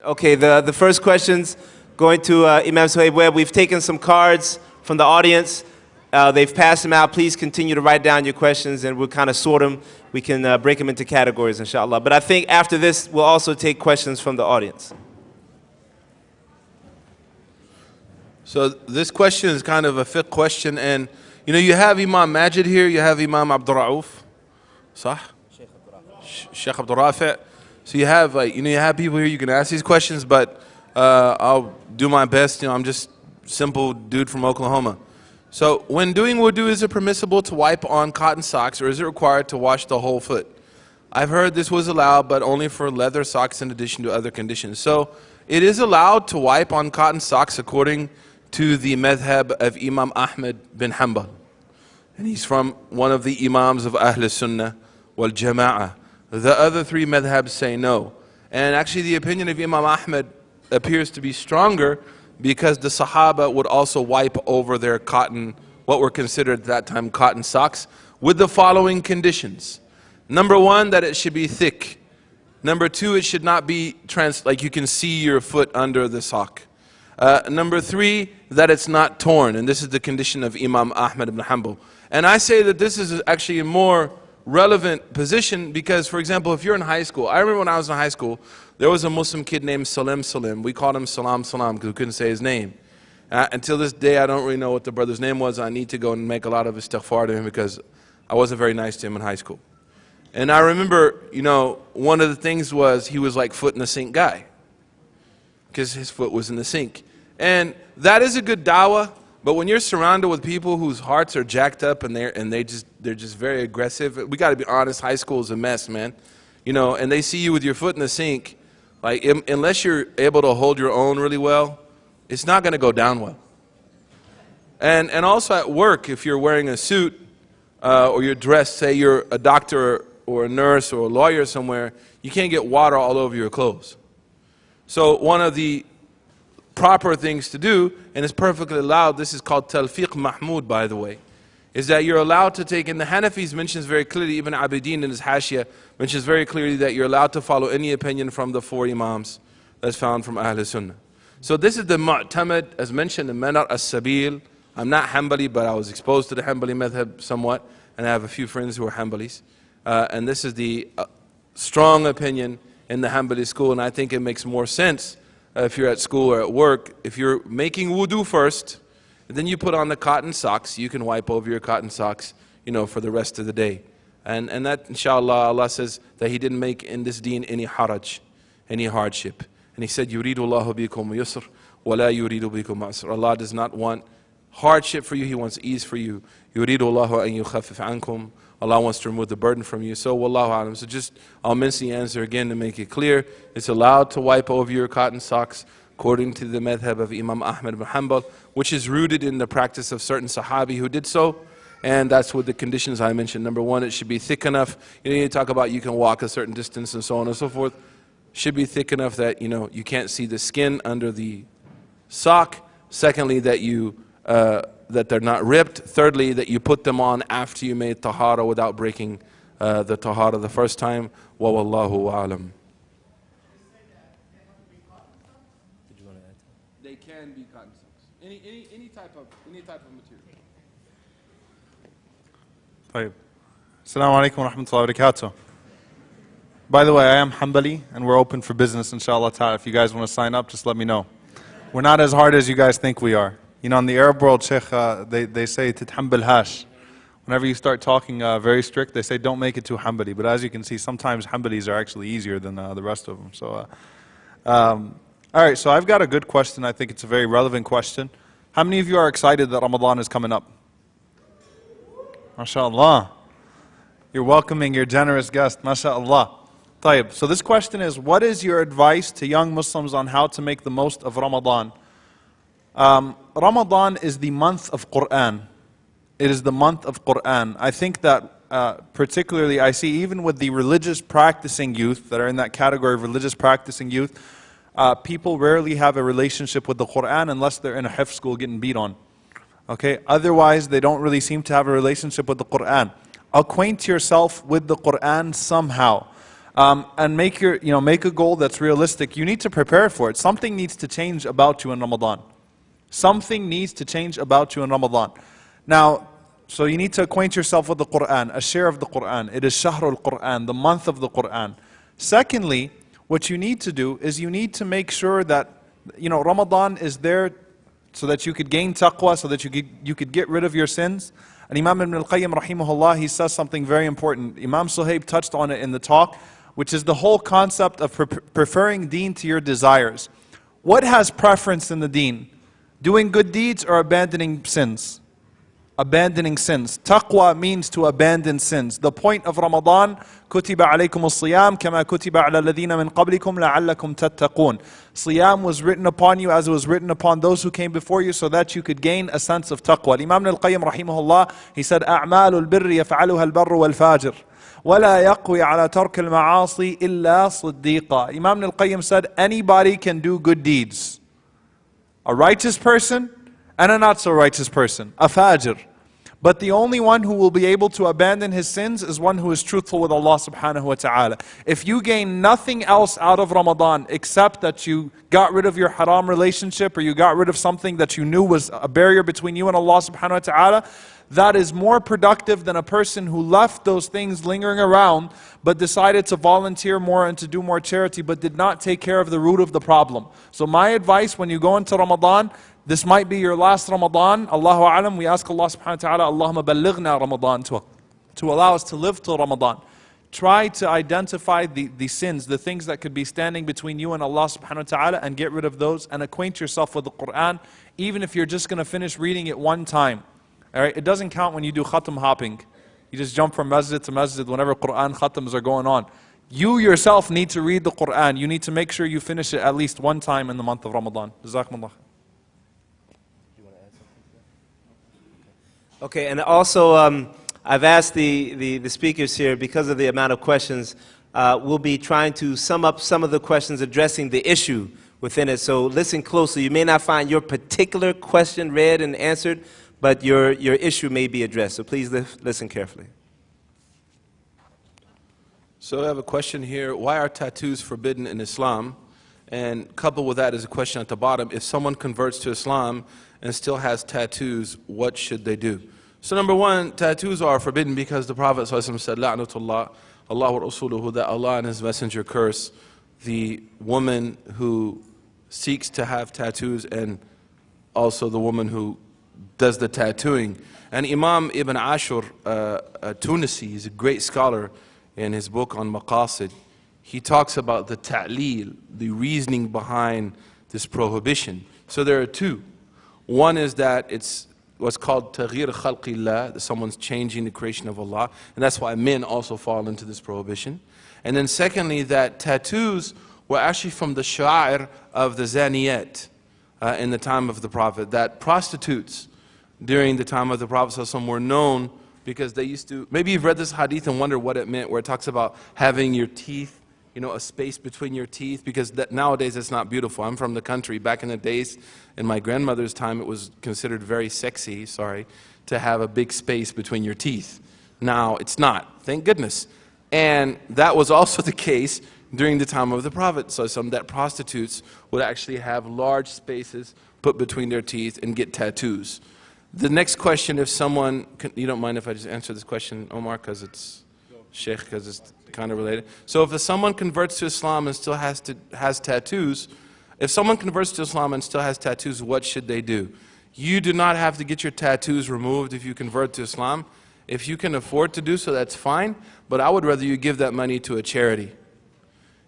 Okay, the first question's going to Imam Suleiman Webb. We've taken some cards from the audience. They've passed them out. Please continue to write down your questions and we'll kind of sort them. We can break them into categories, inshallah. But I think after this, we'll also take questions from the audience. So this question is kind of a fiqh question, and you have Imam Majid here, you have Imam Abdul Rauf, صح? Sheikh Abdul Rafi'. So you have you have people here you can ask these questions, but I'll do my best. I'm just simple dude from Oklahoma. So when doing wudu, is it permissible to wipe on cotton socks, or is it required to wash the whole foot? I've heard this was allowed, but only for leather socks in addition to other conditions. So it is allowed to wipe on cotton socks according to the madhab of Imam Ahmed bin Hanbal. And he's from one of the imams of Ahl Sunnah wal Jama'ah. The other three madhabs say no. And actually the opinion of Imam Ahmed appears to be stronger because the Sahaba would also wipe over their cotton, what were considered at that time cotton socks, with the following conditions. Number one, that it should be thick. Number two, it should not be like you can see your foot under the sock. Number three, that it's not torn, and this is the condition of Imam Ahmad ibn Hanbal. And I say that this is actually a more relevant position because, for example, if you're in high school, I remember when I was in high school, there was a Muslim kid named Salim. We called him Salam because we couldn't say his name. Until this day, I don't really know what the brother's name was. I need to go and make a lot of istighfar to him because I wasn't very nice to him in high school. And I remember, one of the things was he was like foot in the sink guy because his foot was in the sink. And that is a good dawah, but when you're surrounded with people whose hearts are jacked up and they're just very aggressive, we got to be honest, high school is a mess, man. And they see you with your foot in the sink, like unless you're able to hold your own really well, it's not going to go down well. And also at work, if you're wearing a suit or you're dressed, say you're a doctor or a nurse or a lawyer somewhere, you can't get water all over your clothes. So one of the proper things to do, and it's perfectly allowed, this is called Talfiq Mahmud, by the way, is that you're allowed to take, and the Hanafis mentions very clearly, even Abidin in his Hashia mentions very clearly that you're allowed to follow any opinion from the four Imams that's found from Ahl Sunnah. So this is the Mu'tamad, as mentioned, the Manar as-Sabil. I'm not Hanbali, but I was exposed to the Hanbali madhab somewhat, and I have a few friends who are Hanbalis. And this is the strong opinion in the Hanbali school, and I think it makes more sense if you're at school or at work. If you're making wudu first, and then you put on the cotton socks, you can wipe over your cotton socks, for the rest of the day. And that, inshallah, Allah says that He didn't make in this deen any haraj, any hardship. And He said, يُرِيدُ اللَّهُ بِكُمْ يُسْرٍ وَلَا يُرِيدُ بِكُمْ عُسْرٍ. Allah does not want hardship for you, He wants ease for you. يُرِيدُ اللَّهُ أَن يُخَفِّفَ عَنْكُمْ. Allah wants to remove the burden from you. So, wallahu alam. So I'll mention the answer again to make it clear. It's allowed to wipe over your cotton socks according to the madhab of Imam Ahmad ibn Hanbal, which is rooted in the practice of certain Sahabi who did so. And that's with the conditions I mentioned. Number one, it should be thick enough. You talk about you can walk a certain distance and so on and so forth. Should be thick enough that you can't see the skin under the sock. Secondly, that they're not ripped. Thirdly, that you put them on after you made tahara without breaking the tahara the first time. Wa wallahu a'lam. They can be cotton socks. Any type of material. طيب. Assalamu alaikum wa rahmatullahi wa barakatuh. By the way, I am Hanbali and we're open for business, inshallah ta'ala. If you guys want to sign up, just let me know. We're not as hard as you guys think we are. In the Arab world, Sheikh, they say tithambil hash. Whenever you start talking very strict, they say don't make it too Hanbali. But as you can see, sometimes Hanbalis are actually easier than the rest of them. So, all right, so I've got a good question. I think it's a very relevant question. How many of you are excited that Ramadan is coming up? MashaAllah. You're welcoming your generous guest. MashaAllah. Tayyib. So this question is, what is your advice to young Muslims on how to make the most of Ramadan? Ramadan is the month of Qu'ran. It is the month of Qu'ran. I think that particularly I see even with the religious practicing youth that are in that category of religious practicing youth, people rarely have a relationship with the Qu'ran unless they're in a hifz school getting beat on. Okay? Otherwise, they don't really seem to have a relationship with the Qu'ran. Acquaint yourself with the Qu'ran somehow. And make make a goal that's realistic. You need to prepare for it. Something needs to change about you in Ramadan. Something needs to change about you in Ramadan. Now, so you need to acquaint yourself with the Quran, a share of the Quran. It is Shahrul Quran, the month of the Quran. Secondly, what you need to do is you need to make sure that Ramadan is there so that you could gain taqwa, so that you could get rid of your sins. And Imam Ibn al-Qayyim rahimahullah, he says something very important. Imam Sh.Suhaib touched on it in the talk, which is the whole concept of preferring deen to your desires. What has preference in the deen? Doing good deeds or abandoning sins? Abandoning sins. Taqwa means to abandon sins. The point of Ramadan, كُتِبَ عَلَيْكُمُ الصِّيَامِ كَمَا كُتِبَ عَلَى الَّذِينَ مِنْ قَبْلِكُمْ لَعَلَّكُمْ تَتَّقُونَ. Siyam was written upon you as it was written upon those who came before you, so that you could gain a sense of taqwa. Imam al-Qayyim rahimahullah, he said, أَعْمَالُ الْبِرِّ يَفْعَلُهَا الْبَرُّ وَالْفَاجِرُ وَلَا يَقْوِي عَلَى تَرْكِ الْمَعَاصِي إِلَّا صِدِّيقًا. Imam al-Qayyim said, anybody can do good deeds. A righteous person and a not so righteous person, a fajr. But the only one who will be able to abandon his sins is one who is truthful with Allah subhanahu wa ta'ala. If you gain nothing else out of Ramadan except that you got rid of your haram relationship, or you got rid of something that you knew was a barrier between you and Allah subhanahu wa ta'ala, that is more productive than a person who left those things lingering around but decided to volunteer more and to do more charity but did not take care of the root of the problem. So my advice when you go into Ramadan, this might be your last Ramadan. Allahu A'lam, we ask Allah subhanahu wa ta'ala, Allahumma ballighna Ramadan, to allow us to live till Ramadan. Try to identify the sins, the things that could be standing between you and Allah subhanahu wa ta'ala, and get rid of those, and acquaint yourself with the Quran, even if you're just going to finish reading it one time. Alright, it doesn't count when you do khatam hopping. You just jump from masjid to masjid whenever Quran khatams are going on. You yourself need to read the Quran. You need to make sure you finish it at least one time in the month of Ramadan. Jazakumullah. Okay, and also I've asked the speakers here, because of the amount of questions, we'll be trying to sum up some of the questions addressing the issue within it. So listen closely. You may not find your particular question read and answered, but your issue may be addressed. So please listen carefully. So I have a question here. Why are tattoos forbidden in Islam? And coupled with that is a question at the bottom. If someone converts to Islam and still has tattoos, what should they do? So number one, tattoos are forbidden because the Prophet ﷺ said, La'natullah, Allah wa Rasuluhu, that Allah and His Messenger curse the woman who seeks to have tattoos and also the woman who does the tattooing. And Imam Ibn Ashur, Tunisi, he's a great scholar, in his book on Maqasid, he talks about the ta'leel, the reasoning behind this prohibition. So there are two. One is that it's what's called taghir khalqillah, that someone's changing the creation of Allah, and that's why men also fall into this prohibition. And then secondly, that tattoos were actually from the sha'ir of the zaniyat in the time of the Prophet, that prostitutes during the time of the Prophet ﷺ were known because they used to, maybe you've read this hadith and wonder what it meant, where it talks about having your teeth, a space between your teeth, because nowadays it's not beautiful. I'm from the country. Back in the days, in my grandmother's time, it was considered very sexy, to have a big space between your teeth. Now it's not, thank goodness. And that was also the case during the time of the Prophet. So that prostitutes would actually have large spaces put between their teeth and get tattoos. The next question, if someone, you don't mind if I just answer this question, Omar, because it's Sheikh, because it's kind of related. So if someone converts to Islam and still has tattoos, if someone converts to Islam and still has tattoos, what should they do? You do not have to get your tattoos removed if you convert to Islam. If you can afford to do so, that's fine, but I would rather you give that money to a charity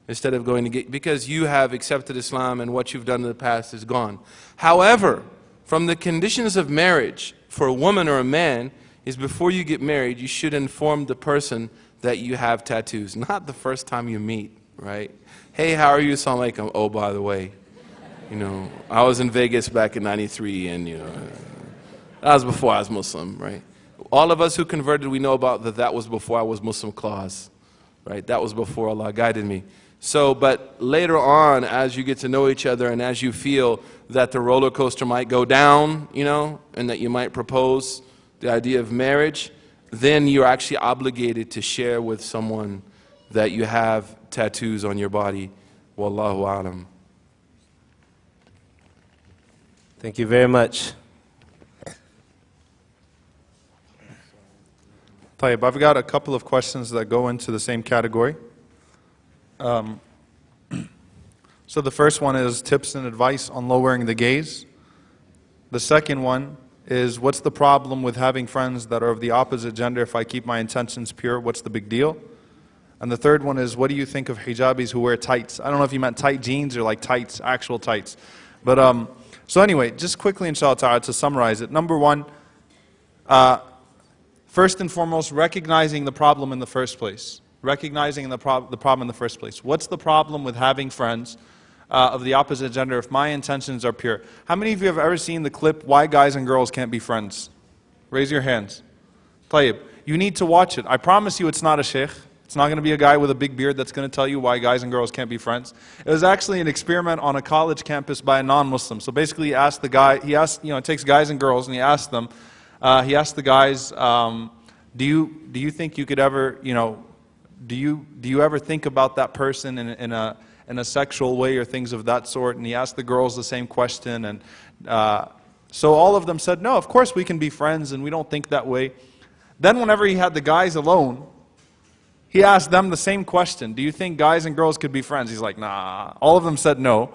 instead of going to get, because you have accepted Islam and what you've done in the past is gone. However, from the conditions of marriage for a woman or a man is before you get married, you should inform the person that you have tattoos. Not the first time you meet, right? Hey, how are you? Assalamu alaikum. Oh, by the way, I was in Vegas back in '93, and that was before I was Muslim, right? All of us who converted, we know about that was before I was Muslim clause, right? That was before Allah guided me. So, but later on, as you get to know each other and as you feel that the roller coaster might go down, and that you might propose the idea of marriage, then you're actually obligated to share with someone that you have tattoos on your body. Wallahu alam. Thank you very much. Tayyib, I've got a couple of questions that go into the same category. So the first one is tips and advice on lowering the gaze. The second one is, what's the problem with having friends that are of the opposite gender? If I keep my intentions pure, what's the big deal? And the third one is, what do you think of hijabis who wear tights? I don't know if you meant tight jeans or like tights, actual tights. But so anyway, just quickly inshallah ta'ala to summarize it. Number one, first and foremost, recognizing the problem in the first place. Recognizing the problem in the first place. What's the problem with having friends of the opposite gender if my intentions are pure? How many of you have ever seen the clip, Why Guys and Girls Can't Be Friends? Raise your hands. Tayyib, you need to watch it. I promise you it's not a sheikh. It's not going to be a guy with a big beard that's going to tell you why guys and girls can't be friends. It was actually an experiment on a college campus by a non-Muslim. So basically he asked the guy, it takes guys and girls and he asked them, he asked the guys, do you think you could ever, do you ever think about that person in a sexual way or things of that sort? And he asked the girls the same question, and so all of them said, no, of course we can be friends and we don't think that way. Then whenever he had the guys alone, he asked them the same question, do you think guys and girls could be friends? He's like, nah. All of them said no.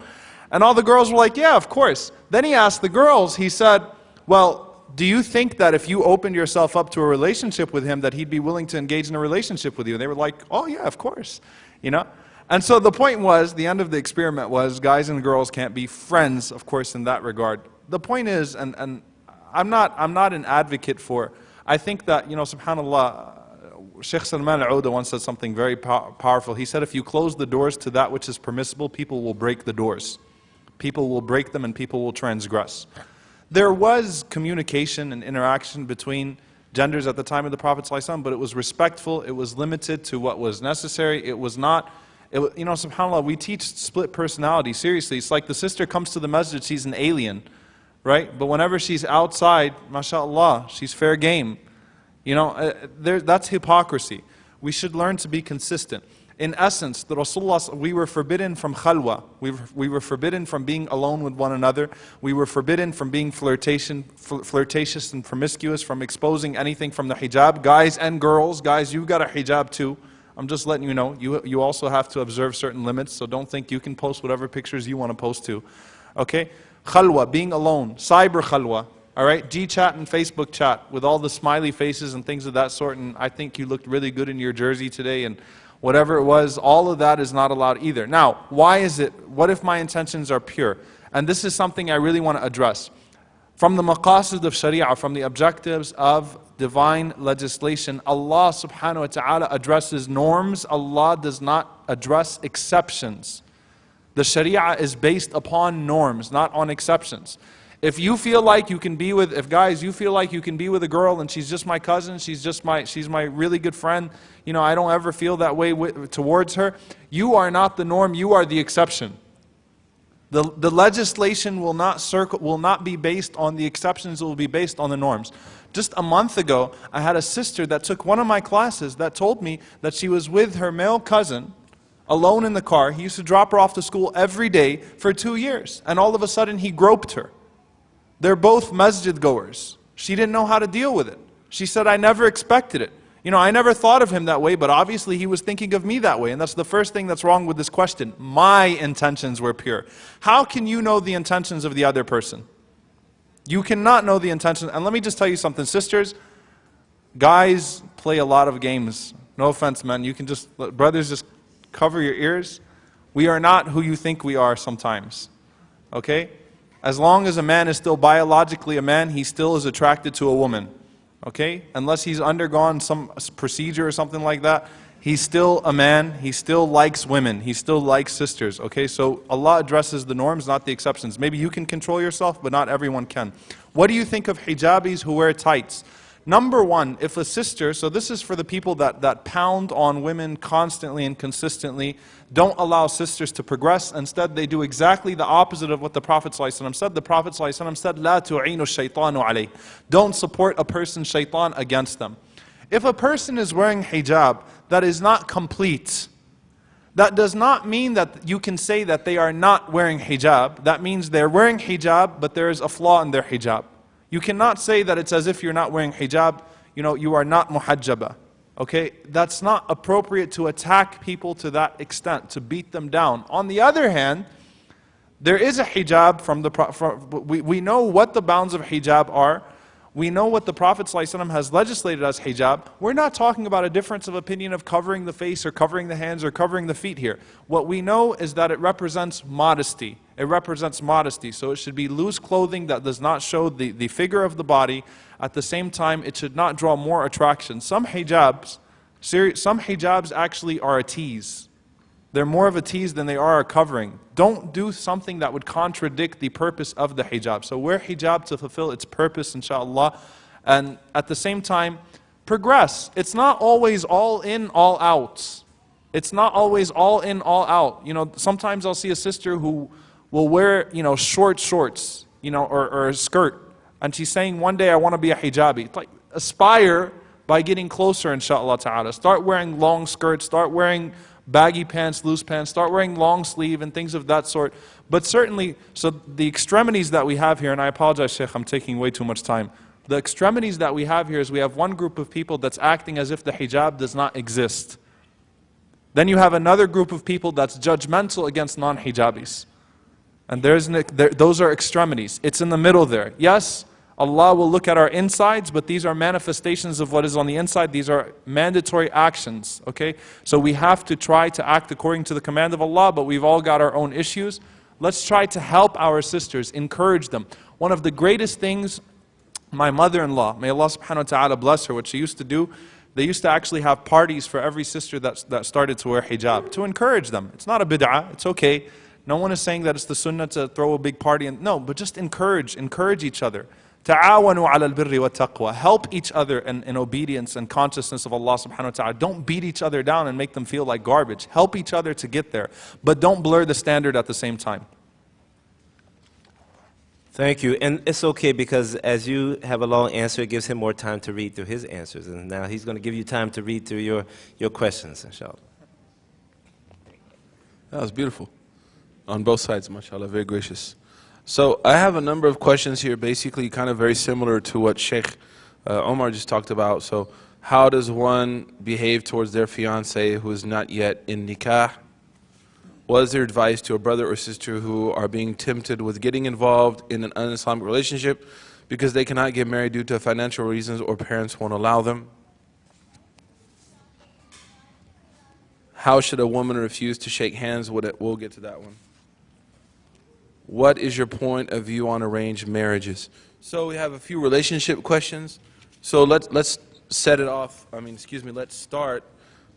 And all the girls were like, yeah, of course. Then he asked the girls, he said, well, do you think that if you opened yourself up to a relationship with him that he'd be willing to engage in a relationship with you? And they were like, oh yeah, of course. And so the point was, the end of the experiment was, guys and girls can't be friends, of course, in that regard. The point is, and I'm not an advocate for, I think that, subhanAllah, Sh.Suhaib al-Uda once said something very powerful. He said, if you close the doors to that which is permissible, people will break the doors. People will break them and people will transgress. There was communication and interaction between genders at the time of the Prophet ﷺ, but it was respectful, it was limited to what was necessary, it was not, subhanAllah, we teach split personality, seriously. It's like the sister comes to the masjid, she's an alien, right? But whenever she's outside, mashallah, she's fair game. That's hypocrisy. We should learn to be consistent. In essence, the Rasulullah, we were forbidden from khalwa. We were forbidden from being alone with one another. We were forbidden from being flirtatious and promiscuous, from exposing anything from the hijab. Guys and girls, guys, you've got a hijab too. I'm just letting you know, you also have to observe certain limits, so don't think you can post whatever pictures you want to post too. Okay? Khalwa, being alone, cyber khalwa. All right, G-chat and Facebook chat with all the smiley faces and things of that sort, and I think you looked really good in your jersey today, and whatever it was, all of that is not allowed either. Now, why is it? What if my intentions are pure? And this is something I really want to address. From the maqasid of Sharia, from the objectives of divine legislation, Allah subhanahu wa ta'ala addresses norms. Allah does not address exceptions. The Sharia is based upon norms, not on exceptions. If you feel like you can be with, you feel like you can be with a girl and she's just my cousin, she's my really good friend, I don't ever feel that way towards her, you are not the norm, you are the exception. The legislation will not be based on the exceptions, it will be based on the norms. Just a month ago, I had a sister that took one of my classes that told me that she was with her male cousin, alone in the car. He used to drop her off to school every day for 2 years, and all of a sudden he groped her. They're both masjid goers. She didn't know how to deal with it. She said, I never expected it. I never thought of him that way, but obviously he was thinking of me that way. And that's the first thing that's wrong with this question. My intentions were pure. How can you know the intentions of the other person? You cannot know the intentions. And let me just tell you something, sisters. Guys play a lot of games. No offense, man. Brothers, just cover your ears. We are not who you think we are sometimes. Okay? As long as a man is still biologically a man, he still is attracted to a woman. Okay? Unless he's undergone some procedure or something like that, he's still a man, he still likes women, he still likes sisters. Okay? So Allah addresses the norms, not the exceptions. Maybe you can control yourself, but not everyone can. What do you think of hijabis who wear tights? Number one, if a sister, so this is for the people that pound on women constantly and consistently, don't allow sisters to progress. Instead, they do exactly the opposite of what the Prophet ﷺ said. The Prophet ﷺ said, "La tu'inu shaytanu alayh." Don't support a person's shaitan against them. If a person is wearing hijab that is not complete, that does not mean that you can say that they are not wearing hijab. That means they're wearing hijab, but there is a flaw in their hijab. You cannot say that it's as if you're not wearing hijab, you are not muhajjaba. Okay? That's not appropriate to attack people to that extent, to beat them down. On the other hand, there is a hijab we know what the bounds of hijab are. We know what the Prophet ﷺ has legislated as hijab. We're not talking about a difference of opinion of covering the face or covering the hands or covering the feet here. What we know is that it represents modesty. It represents modesty. So it should be loose clothing that does not show the figure of the body. At the same time, it should not draw more attraction. Some hijabs actually are a tease. They're more of a tease than they are a covering. Don't do something that would contradict the purpose of the hijab. So wear hijab to fulfill its purpose, inshallah. And at the same time, progress. It's not always all in, all out. It's not always all in, all out. Sometimes I'll see a sister who will wear, short shorts, or a skirt. And she's saying, one day I want to be a hijabi. It's like, aspire by getting closer, inshallah ta'ala. Start wearing long skirts, start wearing baggy pants, loose pants, start wearing long sleeve and things of that sort. But certainly, so the extremities that we have here, and I apologize, Sheikh, I'm taking way too much time. The extremities that we have here is we have one group of people that's acting as if the hijab does not exist. Then you have another group of people that's judgmental against non-hijabis. And those are extremities. It's in the middle there. Yes, Allah will look at our insides, but these are manifestations of what is on the inside. These are mandatory actions, okay? So we have to try to act according to the command of Allah, but we've all got our own issues. Let's try to help our sisters, encourage them. One of the greatest things, my mother-in-law, may Allah subhanahu wa ta'ala bless her, what she used to do, they used to actually have parties for every sister that started to wear hijab, to encourage them. It's not a bid'ah, it's okay. No one is saying that it's the sunnah to throw a big party. No, but just encourage each other. Ta'awanu ala al-birri wa taqwa. Help each other in obedience and consciousness of Allah subhanahu wa ta'ala. Don't beat each other down and make them feel like garbage. Help each other to get there. But don't blur the standard at the same time. Thank you. And it's okay because as you have a long answer, it gives him more time to read through his answers. And now he's going to give you time to read through your questions, inshallah. That was beautiful. On both sides, mashallah, very gracious. So I have a number of questions here, basically kind of very similar to what Sheikh Omar just talked about. So how does one behave towards their fiancé who is not yet in nikah? What is their advice to a brother or sister who are being tempted with getting involved in an un-Islamic relationship because they cannot get married due to financial reasons or parents won't allow them? How should a woman refuse to shake hands? We'll get to that one. What is your point of view on arranged marriages? So we have a few relationship questions. So let's set it off. Let's start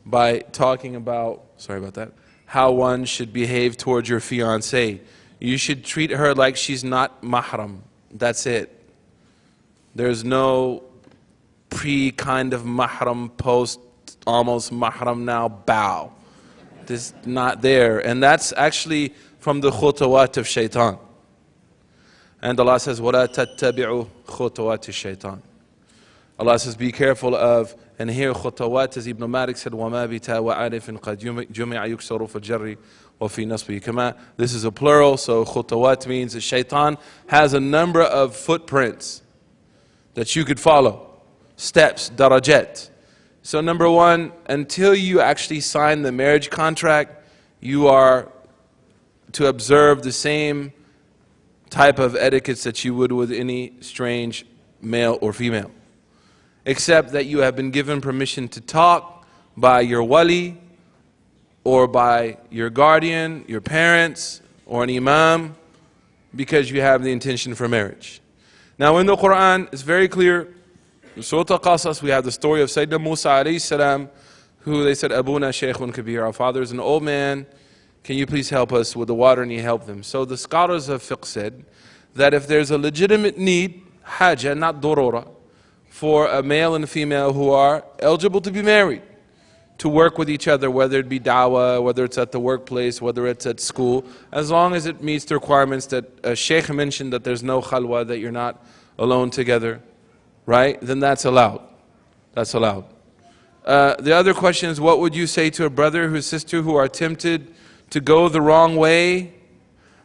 by talking about, how one should behave towards your fiancé. You should treat her like she's not mahram. That's it. There's no pre-kind of mahram, post almost mahram now bow. This is not there. And that's actually from the khutawat of shaitan. And Allah says, وَلَا تَتَّبِعُوا خُطَوَاتِ الشَّيْطَانِ. Allah says, be careful of, and here khutawat, as Ibn Malik said, وَمَا بِتَا وَعَارِفٍ قَدْ جُمِعَ يُكْسَرُ فِي الْجَرِّ وَفِي نَصْبِهِ كَمَا. This is a plural, so khutawat means that shaitan has a number of footprints that you could follow. Steps, darajat. So number one, until you actually sign the marriage contract, you are to observe the same type of etiquettes that you would with any strange male or female, except that you have been given permission to talk by your wali or by your guardian, your parents, or an imam, because you have the intention for marriage. Now in the Quran, it's very clear. In Surah Al-Qasas, we have the story of Sayyidina Musa alayhi salam, who they said, Abuna Shaykhun Kabir, our father is an old man, can you please help us with the water? And he helped them. So the scholars of fiqh said that if there's a legitimate need, haja, not durura, for a male and a female who are eligible to be married, to work with each other, whether it be da'wah, whether it's at the workplace, whether it's at school, as long as it meets the requirements that Shaykh mentioned, that there's no khalwa, that you're not alone together, right? Then that's allowed. That's allowed. The other question is, what would you say to a brother or sister who are tempted to go the wrong way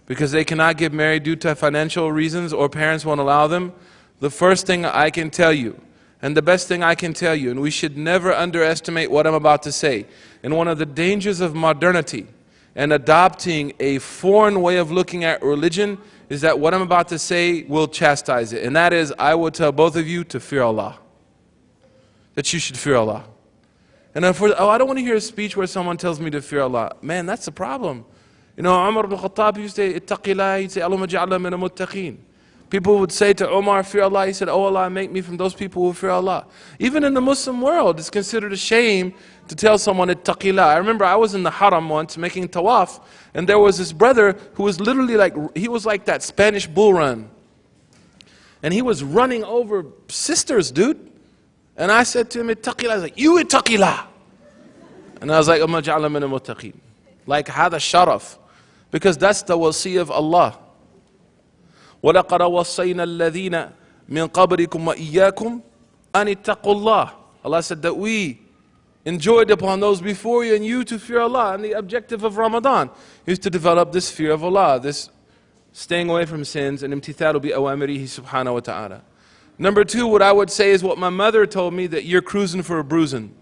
because they cannot get married due to financial reasons or parents won't allow them? The first thing I can tell you, and the best thing I can tell you, and we should never underestimate what I'm about to say, and one of the dangers of modernity and adopting a foreign way of looking at religion is that what I'm about to say will chastise it. And that is, I will tell both of you to fear Allah. That you should fear Allah. And I don't want to hear a speech where someone tells me to fear Allah. Man, that's the problem. You know, Umar ibn Khattab used to say, Ittaqillah, he'd say, Allahumma ja'alna min al-muttaqeen. People would say to Omar, fear Allah. He said, oh Allah, make me from those people who fear Allah. Even in the Muslim world, it's considered a shame to tell someone, Ittaqillah. I remember I was in the haram once making tawaf, and there was this brother who was literally like, he was like that Spanish bull run. And he was running over sisters, dude. And I said to him, Ittaqillah. I was like, you Ittaqillah. And I was like, Amma ja'ala min al-muttaqeen. Like, hada sharaf. Because that's the wasi of Allah. وَلَقَدْ وَصَّيْنَا الَّذِينَ مِنْ قَبْرِكُمْ وَإِيَّاكُمْ أَنِ اتَّقُوا اللَّهِ. Allah said that we enjoined upon those before you and you to fear Allah. And the objective of Ramadan is to develop this fear of Allah, this staying away from sins, and imtithalu bi awamirihi subhanahu wa ta'ala. Number two, what I would say is what my mother told me, that you're cruising for a bruising.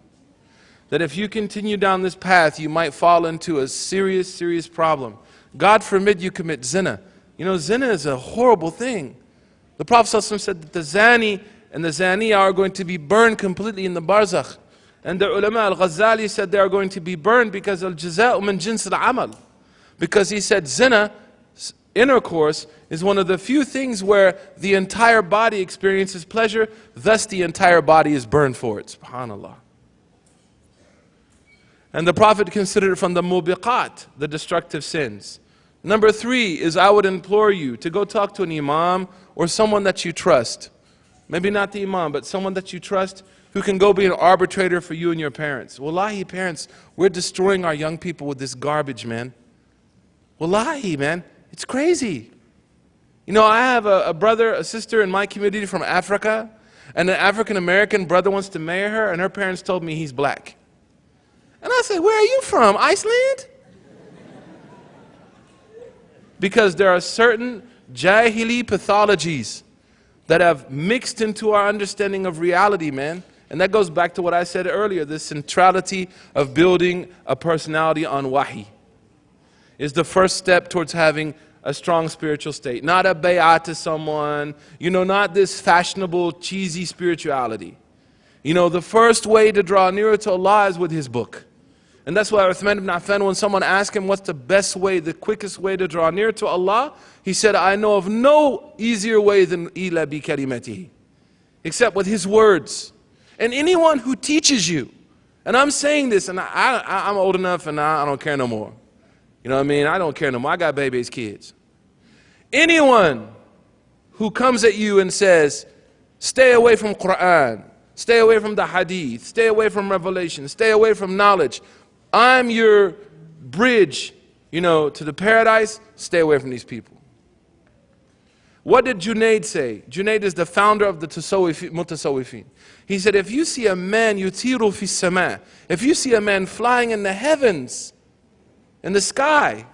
That if you continue down this path, you might fall into a serious, serious problem. God forbid you commit zina. You know, zina is a horrible thing. The Prophet ﷺ said that the zani and the zaniya are going to be burned completely in the barzakh. And the ulama, al-Ghazali, said they are going to be burned because al-jaza'u min jins al-amal. Because he said zina, intercourse, is one of the few things where the entire body experiences pleasure, thus the entire body is burned for it. SubhanAllah. And the Prophet considered it from the mubiqat, the destructive sins. Number three is, I would implore you to go talk to an imam or someone that you trust. Maybe not the imam, but someone that you trust who can go be an arbitrator for you and your parents. Wallahi, parents, we're destroying our young people with this garbage, man. Wallahi, man, it's crazy. You know, I have a brother, a sister in my community from Africa, and an African-American brother wants to marry her, and her parents told me he's black. And I said, where are you from, Iceland? Because there are certain jahili pathologies that have mixed into our understanding of reality, man. And that goes back to what I said earlier, the centrality of building a personality on wahi is the first step towards having a strong spiritual state. Not a bay'ah to someone, you know, not this fashionable, cheesy spirituality. You know, the first way to draw nearer to Allah is with His book. And that's why Uthman ibn Affan, when someone asked him what's the best way, the quickest way to draw near to Allah, he said, I know of no easier way than ila bi kalimatihi, except with His words. And anyone who teaches you, and I'm saying this, and I'm old enough and I don't care no more. You know what I mean? I don't care no more. I got babies, kids. Anyone who comes at you and says, stay away from Qu'ran, stay away from the hadith, stay away from revelation, stay away from knowledge, I'm your bridge, you know, to the paradise, stay away from these people. What did Junaid say? Junaid is the founder of the Mutasawwifin. He said, if you see a man yutiru fi sama, if you see a man flying in the heavens, in the sky,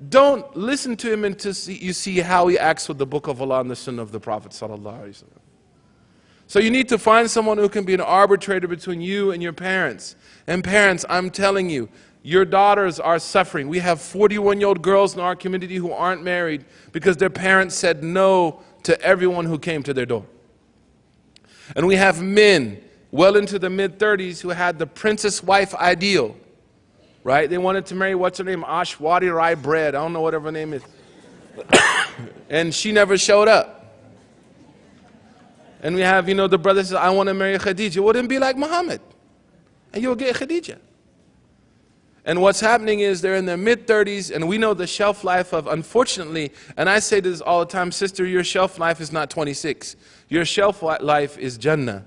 don't listen to him until you see how he acts with the book of Allah and the sunnah of the Prophet sallallahu alaihi wasallam. So you need to find someone who can be an arbitrator between you and your parents. And parents, I'm telling you, your daughters are suffering. We have 41-year-old girls in our community who aren't married because their parents said no to everyone who came to their door. And we have men well into the mid-30s who had the princess wife ideal, right? They wanted to marry, what's her name? Ashwati Rai Bread. I don't know whatever her name is. And she never showed up. And we have, you know, the brother says, I want to marry Khadija. Well, then be like Muhammad, and you'll get Khadija. And what's happening is they're in their mid-30s, and we know the shelf life of, unfortunately, and I say this all the time, sister, your shelf life is not 26. Your shelf life is Jannah.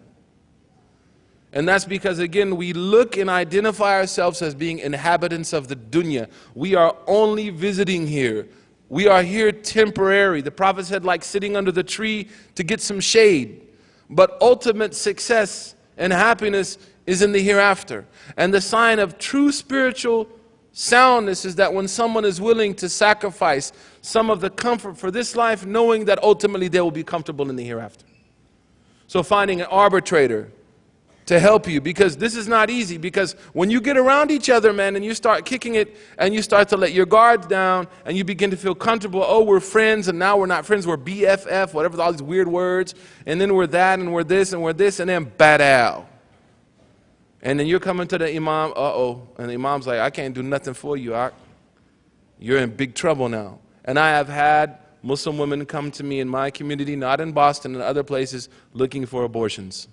And that's because, again, we look and identify ourselves as being inhabitants of the dunya. We are only visiting here. We are here temporary. The Prophet said, like sitting under the tree to get some shade. But ultimate success and happiness is in the hereafter. And the sign of true spiritual soundness is that when someone is willing to sacrifice some of the comfort for this life, knowing that ultimately they will be comfortable in the hereafter. So finding an arbitrator to help you, because this is not easy, because when you get around each other, man, and you start kicking it, and you start to let your guards down, and you begin to feel comfortable, oh, we're friends, and now we're not friends, we're BFF, whatever, all these weird words, and then we're that, and we're this, and we're this, and then badal. And then you're coming to the imam, and the imam's like, I can't do nothing for you, Ak. You're in big trouble now. And I have had Muslim women come to me in my community, not in Boston and other places, looking for abortions.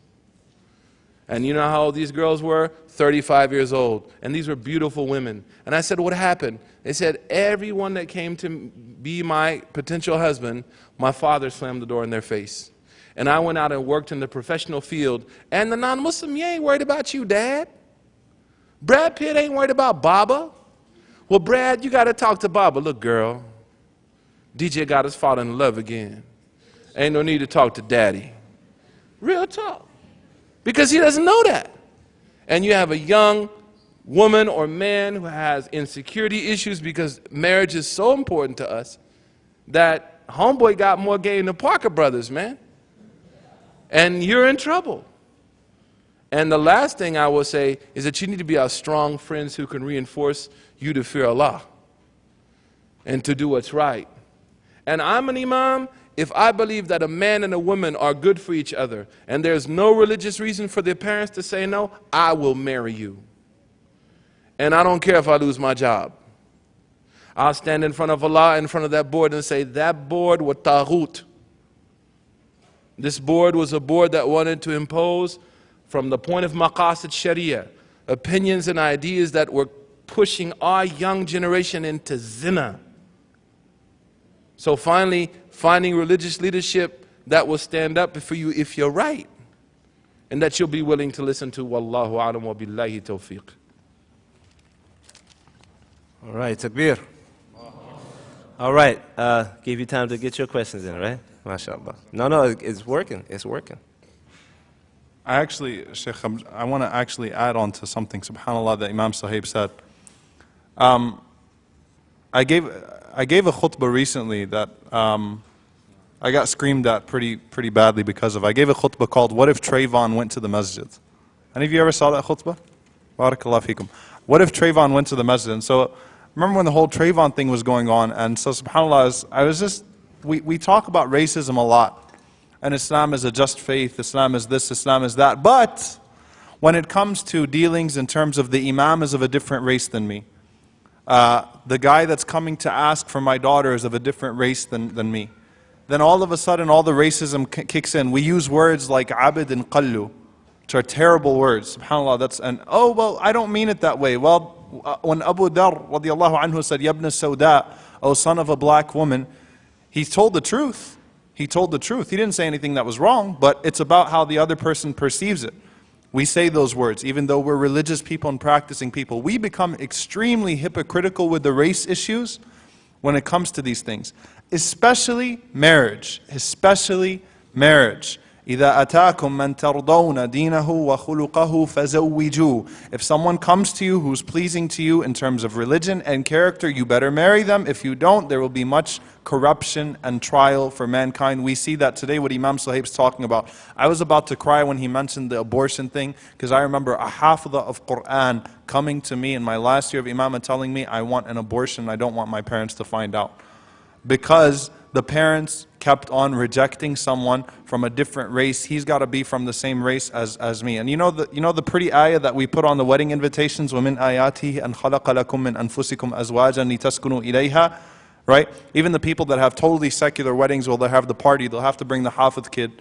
And you know how old these girls were? 35 years old. And these were beautiful women. And I said, what happened? They said, everyone that came to be my potential husband, my father slammed the door in their face. And I went out and worked in the professional field. And the non-Muslim, you ain't worried about you, Dad. Brad Pitt ain't worried about Baba. Well, Brad, you got to talk to Baba. Look, girl, DJ got us falling in love again. Ain't no need to talk to Daddy. Real talk. Because he doesn't know that. And you have a young woman or man who has insecurity issues because marriage is so important to us that homeboy got more game than Parker Brothers, man. And you're in trouble. And the last thing I will say is that you need to be our strong friends who can reinforce you to fear Allah and to do what's right. And I'm an imam if I believe that a man and a woman are good for each other and there's no religious reason for their parents to say no, I will marry you. And I don't care if I lose my job. I'll stand in front of Allah, in front of that board, and say, that board was taghut. This board was a board that wanted to impose, from the point of maqasid sharia, opinions and ideas that were pushing our young generation into zina. So finally, finding religious leadership that will stand up for you if you're right, and that you'll be willing to listen to. Wallahu a'lam wa billahi tawfiq. All right, takbir. All right, gave you time to get your questions in, right? MashaAllah. No, it's working. It's working. I actually, Sheikh, I want to actually add on to something, subhanAllah, that Imam Suhaib said. I gave a khutbah recently that I got screamed at pretty badly because of. I gave a khutbah called, What if Trayvon went to the masjid? Any of you ever saw that khutbah? Barakallah feekum. What if Trayvon went to the masjid? And so, remember when the whole Trayvon thing was going on, and so subhanAllah, we talk about racism a lot. And Islam is a just faith, Islam is this, Islam is that. But when it comes to dealings in terms of the imam is of a different race than me, the guy that's coming to ask for my daughter is of a different race than me, then all of a sudden all the racism kicks in. We use words like abid and qallu, which are terrible words. SubhanAllah, oh, well, I don't mean it that way. Well, when Abu Dharr radiallahu anhu said, Yabna Sawda, oh son of a black woman, he told the truth. He told the truth. He didn't say anything that was wrong, but it's about how the other person perceives it. We say those words, even though we're religious people and practicing people. We become extremely hypocritical with the race issues when it comes to these things. Especially marriage. Especially marriage. إِذَا أَتَاكُم مَّن تَرْضَوْنَ دِينَهُ وَخُلُقَهُ فَزَوِّجُوهُ. If someone comes to you who's pleasing to you in terms of religion and character, you better marry them. If you don't, there will be much corruption and trial for mankind. We see that today what Imam Suhaib's talking about. I was about to cry when he mentioned the abortion thing, because I remember a hafidha of Qu'ran coming to me in my last year of Imam and telling me, I want an abortion, I don't want my parents to find out. Because the parents kept on rejecting someone from a different race. He's got to be from the same race as me. And you know the pretty ayah that we put on the wedding invitations, وَمِنْ آيَاتِهِ أَنْ خَلَقَ لَكُم مِّنْ أَنفُسِكُمْ أَزْوَاجًا لِتَسْكُنُوا إِلَيْهَا. Right? Even the people that have totally secular weddings, well, they'll have the party, they'll have to bring the hafidh kid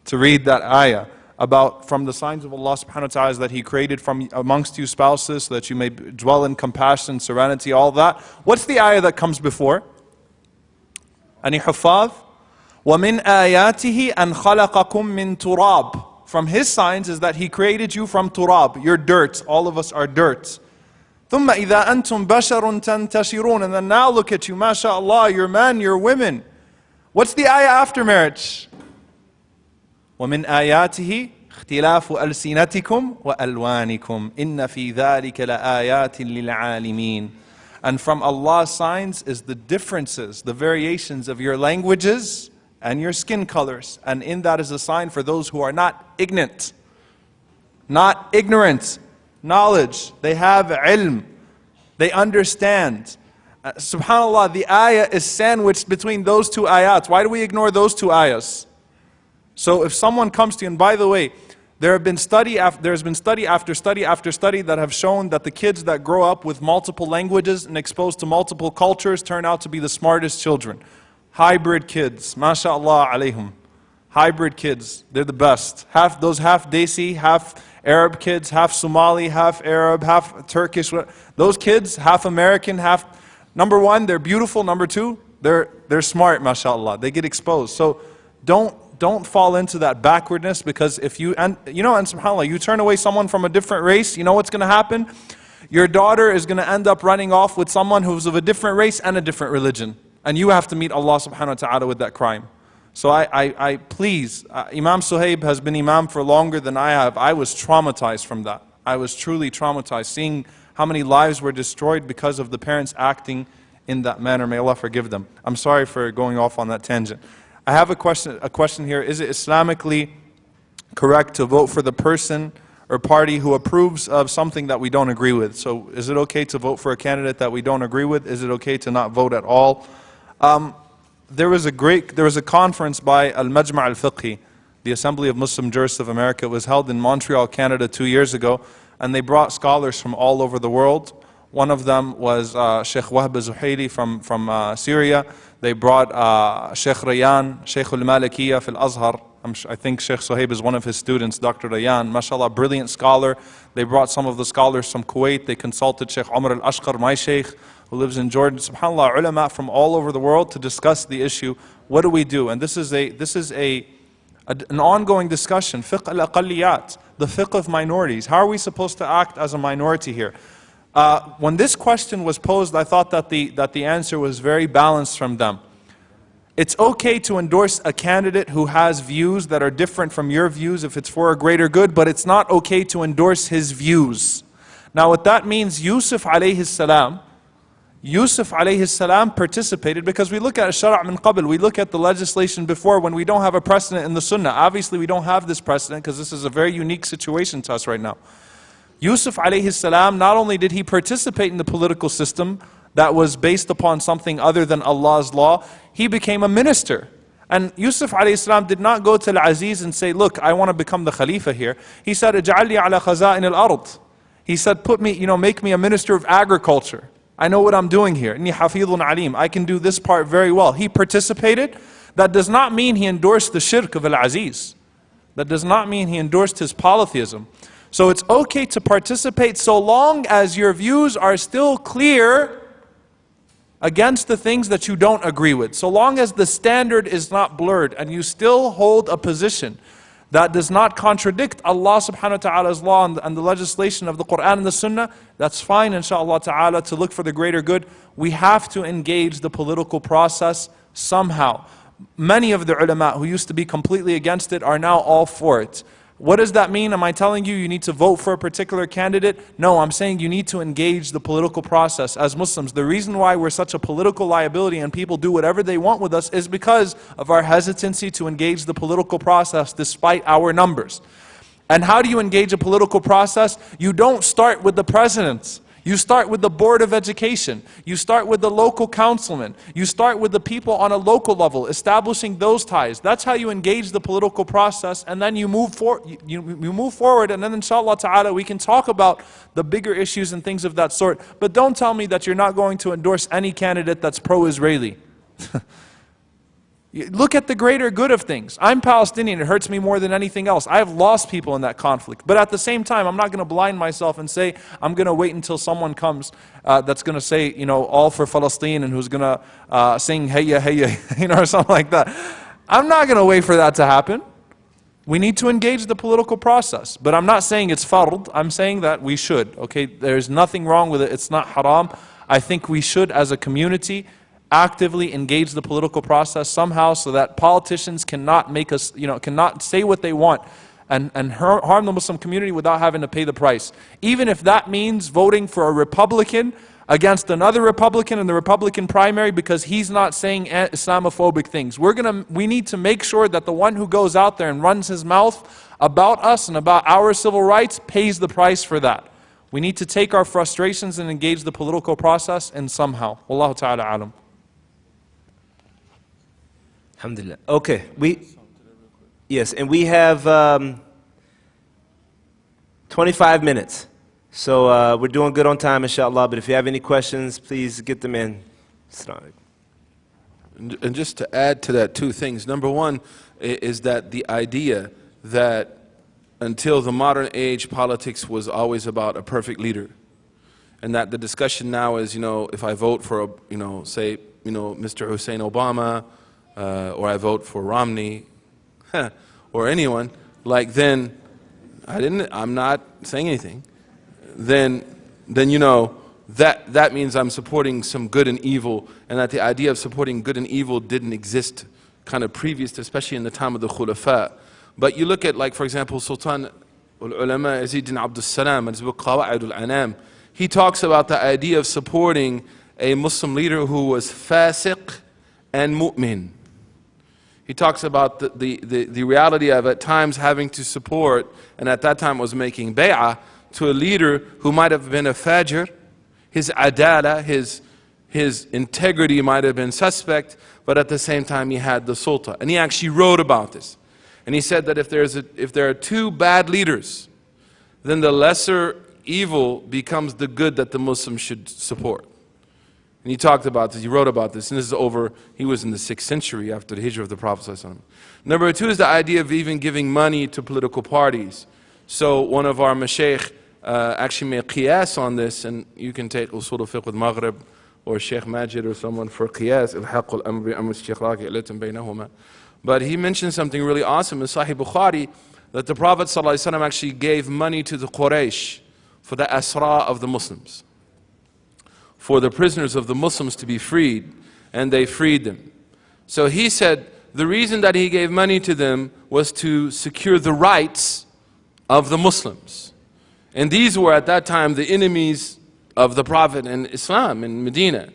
to read that ayah about from the signs of Allah subhanahu wa ta'ala is that He created from amongst you spouses so that you may dwell in compassion, serenity, all that. What's the ayah that comes before? Any huffaz? وَمِنْ آيَاتِهِ أَنْ خَلَقَكُم مِّن تُرَابٍ. From His signs is that He created you from turab. You're dirt. All of us are dirt. ثُمَّ إِذَا أَنْتُمْ بَشَرٌ تَنْتَشِرُونَ. And then now look at you, mashallah, you're men, you're women. What's the ayah after marriage? وَمِنْ آيَاتِهِ اختلاف ألسنتكم وألوانكم إن في ذلك لآيات للعالمين. And from Allah's signs is the differences, the variations of your languages and your skin colors. And in that is a sign for those who are not ignorant. Not ignorant. Knowledge. They have ilm. They understand. SubhanAllah, the ayah is sandwiched between those two ayats. Why do we ignore those two ayahs? So if someone comes to you, and by the way, there's been study after study after study that have shown that the kids that grow up with multiple languages and exposed to multiple cultures turn out to be the smartest children. Hybrid kids, mashallah alayhum. Hybrid kids, they're the best. Half Desi, half Arab kids, half Somali, half Arab, half Turkish. Those kids, half American, half... Number one, they're beautiful. Number two, they're smart, mashallah. They get exposed. So don't fall into that backwardness, because if you, and subhanAllah, you turn away someone from a different race, you know what's going to happen? Your daughter is going to end up running off with someone who's of a different race and a different religion. And you have to meet Allah subhanahu wa ta'ala with that crime. So I please, Imam Suhaib has been Imam for longer than I have. I was traumatized from that. I was truly traumatized, seeing how many lives were destroyed because of the parents acting in that manner. May Allah forgive them. I'm sorry for going off on that tangent. I have a question here. Is it Islamically correct to vote for the person or party who approves of something that we don't agree with? So is it okay to vote for a candidate that we don't agree with? Is it okay to not vote at all? There was a conference by Al-Majma' Al-Fiqhi, the Assembly of Muslim Jurists of America. It was held in Montreal, Canada 2 years ago, and they brought scholars from all over the world. One of them was Sheikh Webb from Syria. They brought Sheikh Rayyan, Sheikh al-Malikiyya fil Azhar. I think Sh.Suhaib is one of his students, Dr. Rayyan. MashaAllah, brilliant scholar. They brought some of the scholars from Kuwait. They consulted Sheikh Omar al-Ashqar, my sheikh, who lives in Jordan. SubhanAllah, ulama from all over the world to discuss the issue. What do we do? And this is an ongoing discussion. Fiqh al-aqalliyat, the fiqh of minorities. How are we supposed to act as a minority here? When this question was posed, I thought that the answer was very balanced from them. It's okay to endorse a candidate who has views that are different from your views if it's for a greater good, but it's not okay to endorse his views. Now what that means, Yusuf alayhi salam participated, because we look at shara' min qabl, we look at the legislation before when we don't have a precedent in the sunnah. Obviously we don't have this precedent because this is a very unique situation to us right now. Yusuf alayhi salam, not only did he participate in the political system that was based upon something other than Allah's law, he became a minister. And Yusuf alayhi salam did not go to Al-Aziz and say, look, I want to become the Khalifa here. He said, اجعل لي على خزائن الأرض. He said, put me, make me a minister of agriculture. I know what I'm doing here. إني حفيظ عليم. I can do this part very well. He participated. That does not mean he endorsed the shirk of Al-Aziz. That does not mean he endorsed his polytheism. So it's okay to participate so long as your views are still clear against the things that you don't agree with. So long as the standard is not blurred and you still hold a position that does not contradict Allah subhanahu wa ta'ala's law and the legislation of the Qur'an and the Sunnah, that's fine, inshaAllah ta'ala, to look for the greater good. We have to engage the political process somehow. Many of the ulama who used to be completely against it are now all for it. What does that mean? Am I telling you need to vote for a particular candidate? No, I'm saying you need to engage the political process as Muslims. The reason why we're such a political liability and people do whatever they want with us is because of our hesitancy to engage the political process despite our numbers. And how do you engage a political process? You don't start with the presidents. You start with the Board of Education. You start with the local councilman. You start with the people on a local level, establishing those ties. That's how you engage the political process, and then you move forward, and then inshallah ta'ala we can talk about the bigger issues and things of that sort. But don't tell me that you're not going to endorse any candidate that's pro-Israeli. Look at the greater good of things. I'm Palestinian, it hurts me more than anything else. I have lost people in that conflict. But at the same time, I'm not going to blind myself and say, I'm going to wait until someone comes that's going to say, all for Palestine, and who's going to sing, Hayya, Hayya, or something like that. I'm not going to wait for that to happen. We need to engage the political process. But I'm not saying it's fard, I'm saying that we should. Okay, there's nothing wrong with it, it's not haram. I think we should, as a community, actively engage the political process somehow so that politicians cannot make us, cannot say what they want and harm the Muslim community without having to pay the price. Even if that means voting for a Republican against another Republican in the Republican primary because he's not saying Islamophobic things. We need to make sure that the one who goes out there and runs his mouth about us and about our civil rights pays the price for that. We need to take our frustrations and engage the political process and somehow. Wallahu ta'ala alam. Alhamdulillah. Okay, yes, and we have 25 minutes. So we're doing good on time, inshallah, but if you have any questions, please get them in. And just to add to that, two things. Number one is that the idea that until the modern age, politics was always about a perfect leader. And that the discussion now is, if I vote for, say, Mr. Hussein Obama, or I vote for Romney, or anyone, then I'm not saying anything. Then that means I'm supporting some good and evil, and that the idea of supporting good and evil didn't exist kind of previous to, especially in the time of the Khulafa. But you look at, for example, Sultan al-Ulama Yazid Abdul Salam, in his book Qawa'id al-Anam, he talks about the idea of supporting a Muslim leader who was fasiq and mu'min. He talks about the reality of at times having to support, and at that time was making bay'ah, to a leader who might have been a fajr, his adala, his integrity might have been suspect, but at the same time he had the sulta. And he actually wrote about this. And he said that if there are two bad leaders, then the lesser evil becomes the good that the Muslims should support. And he talked about this, he wrote about this, and this is he was in the 6th century after the hijrah of the Prophet ﷺ. Number two is the idea of even giving money to political parties. So one of our mashaykh actually made qiyas on this, and you can take usul al-fiqh with Maghrib or Sheikh Majid or someone for qiyas, al-haqq al-amri amr al-istikhraq ilatin baynahuma. But he mentioned something really awesome in Sahih Bukhari, that the Prophet ﷺ actually gave money to the Quraysh for the asra of the Muslims, for the prisoners of the Muslims to be freed, and they freed them. So he said the reason that he gave money to them was to secure the rights of the Muslims. And these were at that time the enemies of the Prophet and Islam in Medina.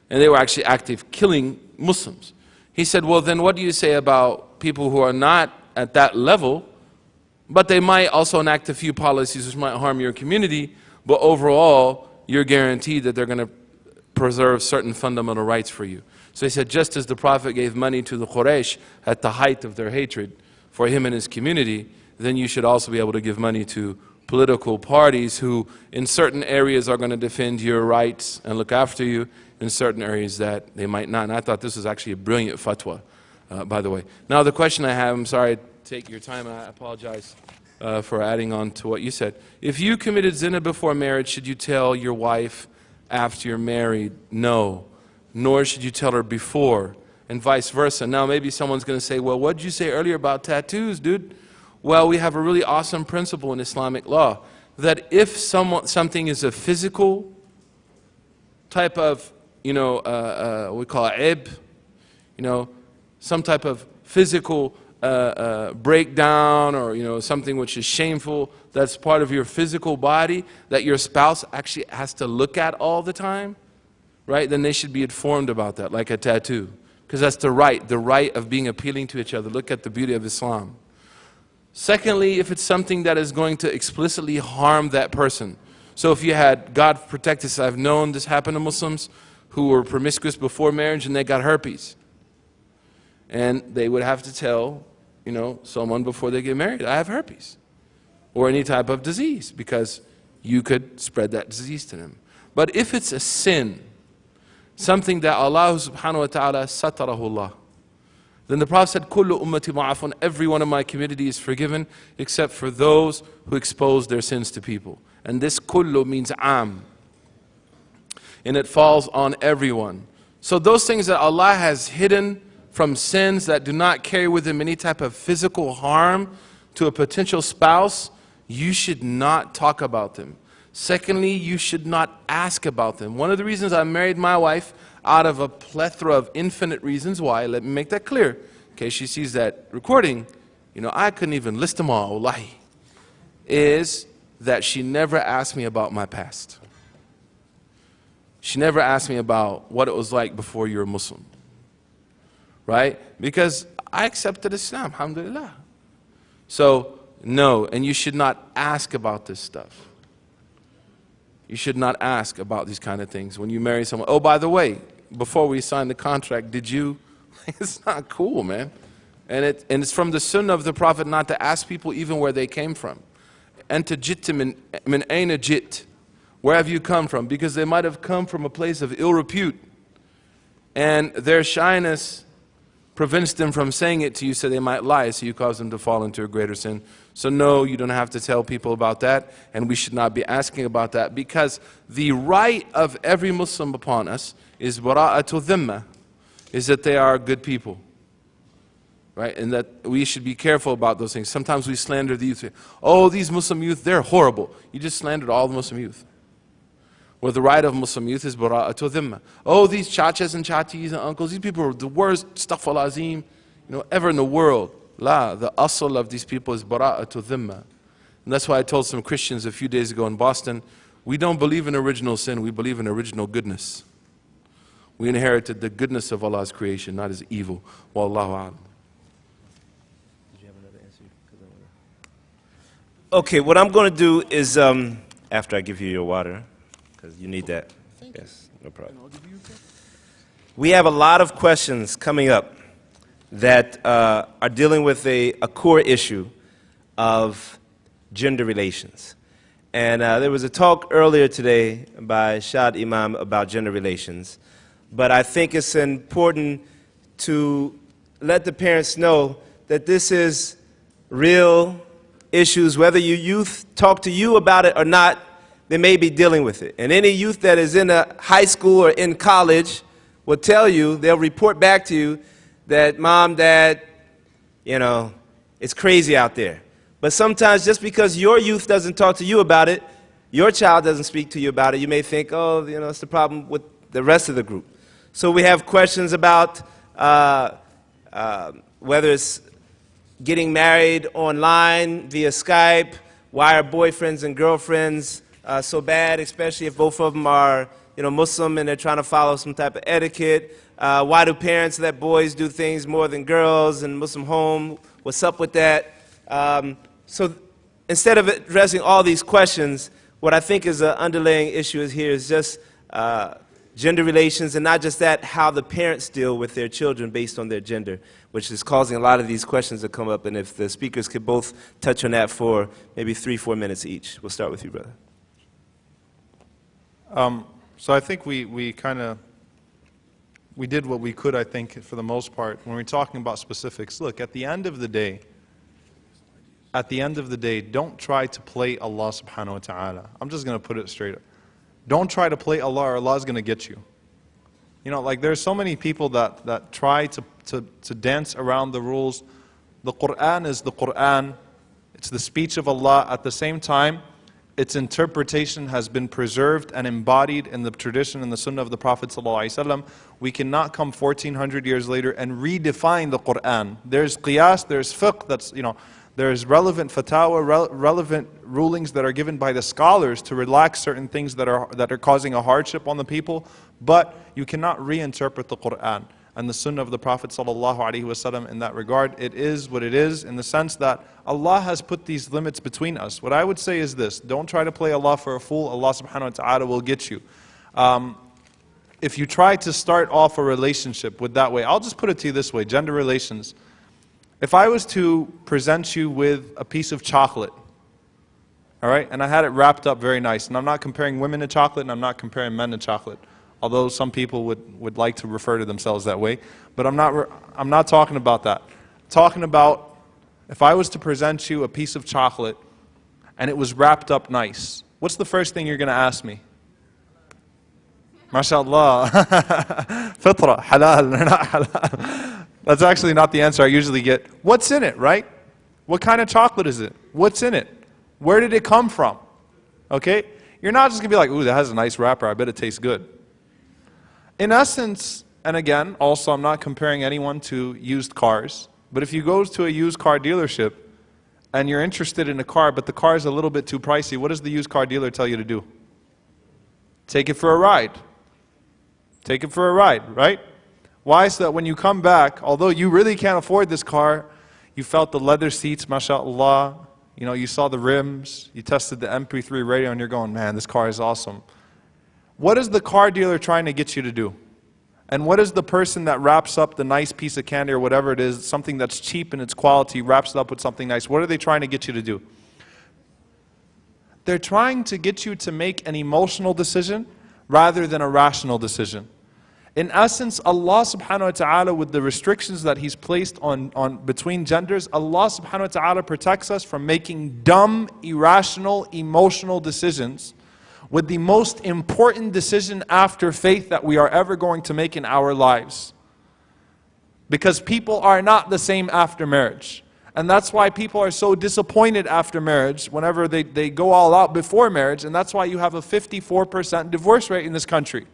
And they were actually active killing Muslims. He said, well then what do you say about people who are not at that level, but they might also enact a few policies which might harm your community, but overall you're guaranteed that they're going to preserve certain fundamental rights for you. So he said, just as the Prophet gave money to the Quraysh at the height of their hatred for him and his community, then you should also be able to give money to political parties who in certain areas are going to defend your rights and look after you, in certain areas that they might not. And I thought this was actually a brilliant fatwa, by the way. Now the question I have, I'm sorry to take your time, I apologize for adding on to what you said. If you committed zina before marriage, should you tell your wife after you're married? No. Nor should you tell her before, and vice versa. Now maybe someone's going to say, well, what did you say earlier about tattoos, dude? Well, we have a really awesome principle in Islamic law, that if something is a physical type of, we call it ib, some type of physical breakdown, or something which is shameful, that's part of your physical body, that your spouse actually has to look at all the time, right? Then they should be informed about that, like a tattoo. Because that's the right of being appealing to each other. Look at the beauty of Islam. Secondly, if it's something that is going to explicitly harm that person. So if you had, God protect us, I've known this happened to Muslims who were promiscuous before marriage and they got herpes. And they would have to tell, someone before they get married, I have herpes. Or any type of disease, because you could spread that disease to them. But if it's a sin, something that Allah subhanahu wa ta'ala satarahullah, then the Prophet said, Kullu ummati ma'afun, every one of my community is forgiven except for those who expose their sins to people. And this kullu means am. And it falls on everyone. So those things that Allah has hidden from sins that do not carry with them any type of physical harm to a potential spouse, you should not talk about them. Secondly, you should not ask about them. One of the reasons I married my wife, out of a plethora of infinite reasons why, let me make that clear, in case she sees that recording, I couldn't even list them all, wallahi, is that she never asked me about my past. She never asked me about what it was like before you were Muslim. Right? Because I accepted Islam, alhamdulillah. So, no, and you should not ask about this stuff. You should not ask about these kind of things when you marry someone. Oh, by the way, before we signed the contract, did you? It's not cool, man. And it's from the sunnah of the Prophet not to ask people even where they came from. Anta jitta min ayna jit. Where have you come from? Because they might have come from a place of ill repute. And their shyness prevents them from saying it to you, so they might lie, so you cause them to fall into a greater sin. So no, you don't have to tell people about that, and we should not be asking about that, because the right of every Muslim upon us is bara'atu dhimma, is that they are good people. Right? And that we should be careful about those things. Sometimes we slander the youth. Oh, these Muslim youth, they're horrible. You just slandered all the Muslim youth. Well, the right of Muslim youth is bara'atu dhimma. Oh, these chachas and chatis and uncles, these people are the worst astaghfirullah azim, ever in the world. La, the asl of these people is bara'atu dhimma. And that's why I told some Christians a few days ago in Boston, we don't believe in original sin, we believe in original goodness. We inherited the goodness of Allah's creation, not His evil. Wallahu a'lam. Okay, what I'm going to do is, after I give you your water, because you need that. Yes, no problem. We have a lot of questions coming up that are dealing with a core issue of gender relations. And there was a talk earlier today by Sh.Suhaib about gender relations. But I think it's important to let the parents know that this is real issues, whether your youth talk to you about it or not, they may be dealing with it. And any youth that is in a high school or in college will tell you, they'll report back to you that mom, dad, it's crazy out there. But sometimes just because your youth doesn't talk to you about it, your child doesn't speak to you about it, you may think, oh, it's the problem with the rest of the group. So we have questions about whether it's getting married online via Skype, why are boyfriends and girlfriends so bad, especially if both of them are Muslim and they're trying to follow some type of etiquette. Why do parents let boys do things more than girls in Muslim home? What's up with that? So instead of addressing all these questions, what I think is an underlying issue here is just gender relations, and not just that, how the parents deal with their children based on their gender, which is causing a lot of these questions to come up. And if the speakers could both touch on that for maybe 3-4 minutes each. We'll start with you, brother. So I think we did what we could, I think, for the most part. When we're talking about specifics, look, at the end of the day, don't try to play Allah subhanahu wa ta'ala. I'm just going to put it straight up. Don't try to play Allah, or Allah's going to get you. There's so many people that try to dance around the rules. The Qur'an is the Qur'an. It's the speech of Allah. At the same time, its interpretation has been preserved and embodied in the tradition and the sunnah of the Prophet ﷺ. We cannot come 1400 years later and redefine the Qur'an. There's qiyas, there's fiqh, there's relevant fatwa, relevant rulings that are given by the scholars to relax certain things that are causing a hardship on the people, but you cannot reinterpret the Qur'an and the sunnah of the Prophet ﷺ in that regard. It is what it is, in the sense that Allah has put these limits between us. What I would say is this: don't try to play Allah for a fool. Allah subhanahu wa ta'ala will get you. If you try to start off a relationship with that way, I'll just put it to you this way: gender relations. If I was to present you with a piece of chocolate, all right, and I had it wrapped up very nice, and I'm not comparing women to chocolate, and I'm not comparing men to chocolate, although some people would like to refer to themselves that way, but I'm not talking about that. I'm talking about if I was to present you a piece of chocolate and it was wrapped up nice, what's the first thing you're going to ask me? MashaAllah. Fitra, halal, not halal. That's actually not the answer I usually get. What's in it, right? What kind of chocolate is it? What's in it? Where did it come from? Okay? You're not just going to be like, ooh, that has a nice wrapper, I bet it tastes good. In essence, and again, also I'm not comparing anyone to used cars, But if you go to a used car dealership and you're interested in a car, but the car is a little bit too pricey, what does the used car dealer tell you to do? Take it for a ride. Take it for a ride, right? Why? So that when you come back, although you really can't afford this car, you felt the leather seats, mashallah, you know, you saw the rims, you tested the MP3 radio, and you're going, man, this car is awesome. What is the car dealer trying to get you to do? And what is the person that wraps up the nice piece of candy or whatever it is, something that's cheap in its quality, wraps it up with something nice? What are they trying to get you to do? They're trying to get you to make an emotional decision rather than a rational decision. In essence, Allah subhanahu wa ta'ala, with the restrictions that He's placed on between genders, Allah subhanahu wa ta'ala protects us from making dumb, irrational, emotional decisions with the most important decision after faith that we are ever going to make in our lives. Because people are not the same after marriage. And that's why people are so disappointed after marriage whenever they go all out before marriage. And that's why you have a 54% divorce rate in this country.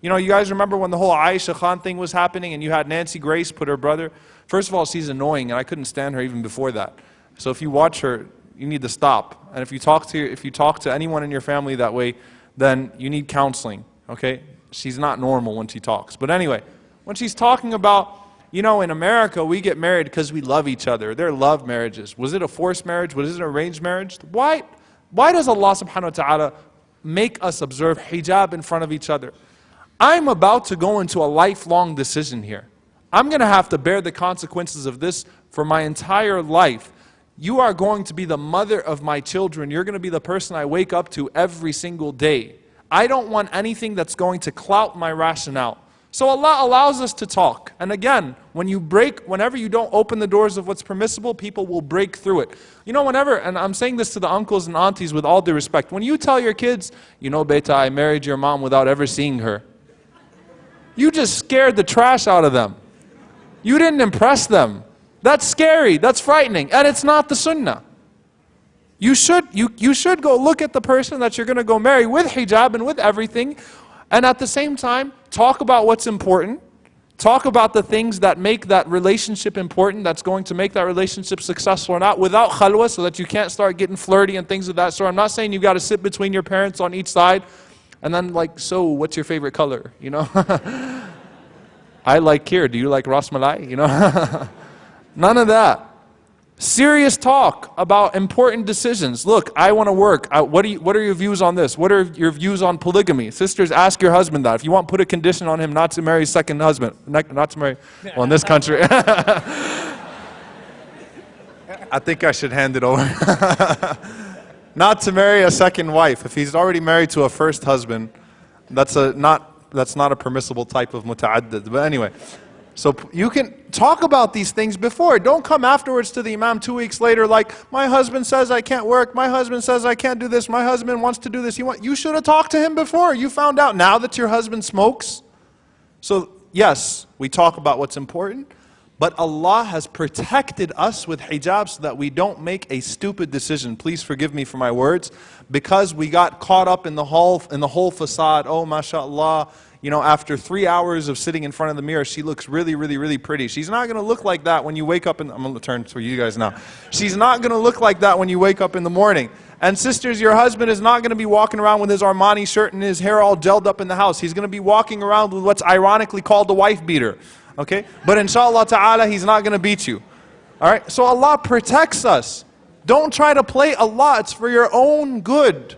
You know, you guys remember when the whole Aisha Khan thing was happening and you had Nancy Grace put her brother. First of all, she's annoying and I couldn't stand her even before that. So if you watch her, you need to stop. And if you talk to anyone in your family that way, then you need counseling, okay? She's not normal when she talks. But anyway, when she's talking about, you know, in America, we get married because we love each other. They're love marriages. Was it a forced marriage? Was it an arranged marriage? Why does Allah subhanahu wa ta'ala make us observe hijab in front of each other? I'm about to go into a lifelong decision here. I'm going to have to bear the consequences of this for my entire life. You are going to be the mother of my children. You're going to be the person I wake up to every single day. I don't want anything that's going to clout my rationale. So Allah allows us to talk. And again, whenever you don't open the doors of what's permissible, people will break through it. You know, and I'm saying this to the uncles and aunties with all due respect, when you tell your kids, you know, beta, I married your mom without ever seeing her, you just scared the trash out of them. You didn't impress them. That's scary, that's frightening, and it's not the sunnah. You should go look at the person that you're going to go marry with hijab and with everything, and at the same time, talk about what's important, talk about the things that make that relationship important, that's going to make that relationship successful or not, without khalwa, so that you can't start getting flirty and things of that sort. I'm not saying you've got to sit between your parents on each side, and then like, so what's your favorite color, you know? I like kheer, do you like ras malai, you know? None of that. Serious talk about important decisions. Look, I want to work. What are your views on this? What are your views on polygamy? Sisters, ask your husband that. If you want, put a condition on him not to marry his second husband. Not to marry, well, in this country. I think I should hand it over. Not to marry a second wife. If he's already married to a first husband, that's not a permissible type of muta'addid. But anyway, so you can talk about these things before. Don't come afterwards to the imam 2 weeks later like, my husband says I can't work, my husband says I can't do this, my husband wants to do this. You should have talked to him before. You found out now that your husband smokes. So yes, we talk about what's important, but Allah has protected us with hijab so that we don't make a stupid decision. Please forgive me for my words, because we got caught up in the whole facade. Oh, mashallah, you know, after 3 hours of sitting in front of the mirror, she looks really, really, really pretty. She's not going to look like that when you wake up I'm going to turn to you guys now. She's not going to look like that when you wake up in the morning. And sisters, your husband is not going to be walking around with his Armani shirt and his hair all gelled up in the house. He's going to be walking around with what's ironically called the wife beater. Okay? But inshallah ta'ala, he's not going to beat you. Alright? So Allah protects us. Don't try to play Allah. It's for your own good.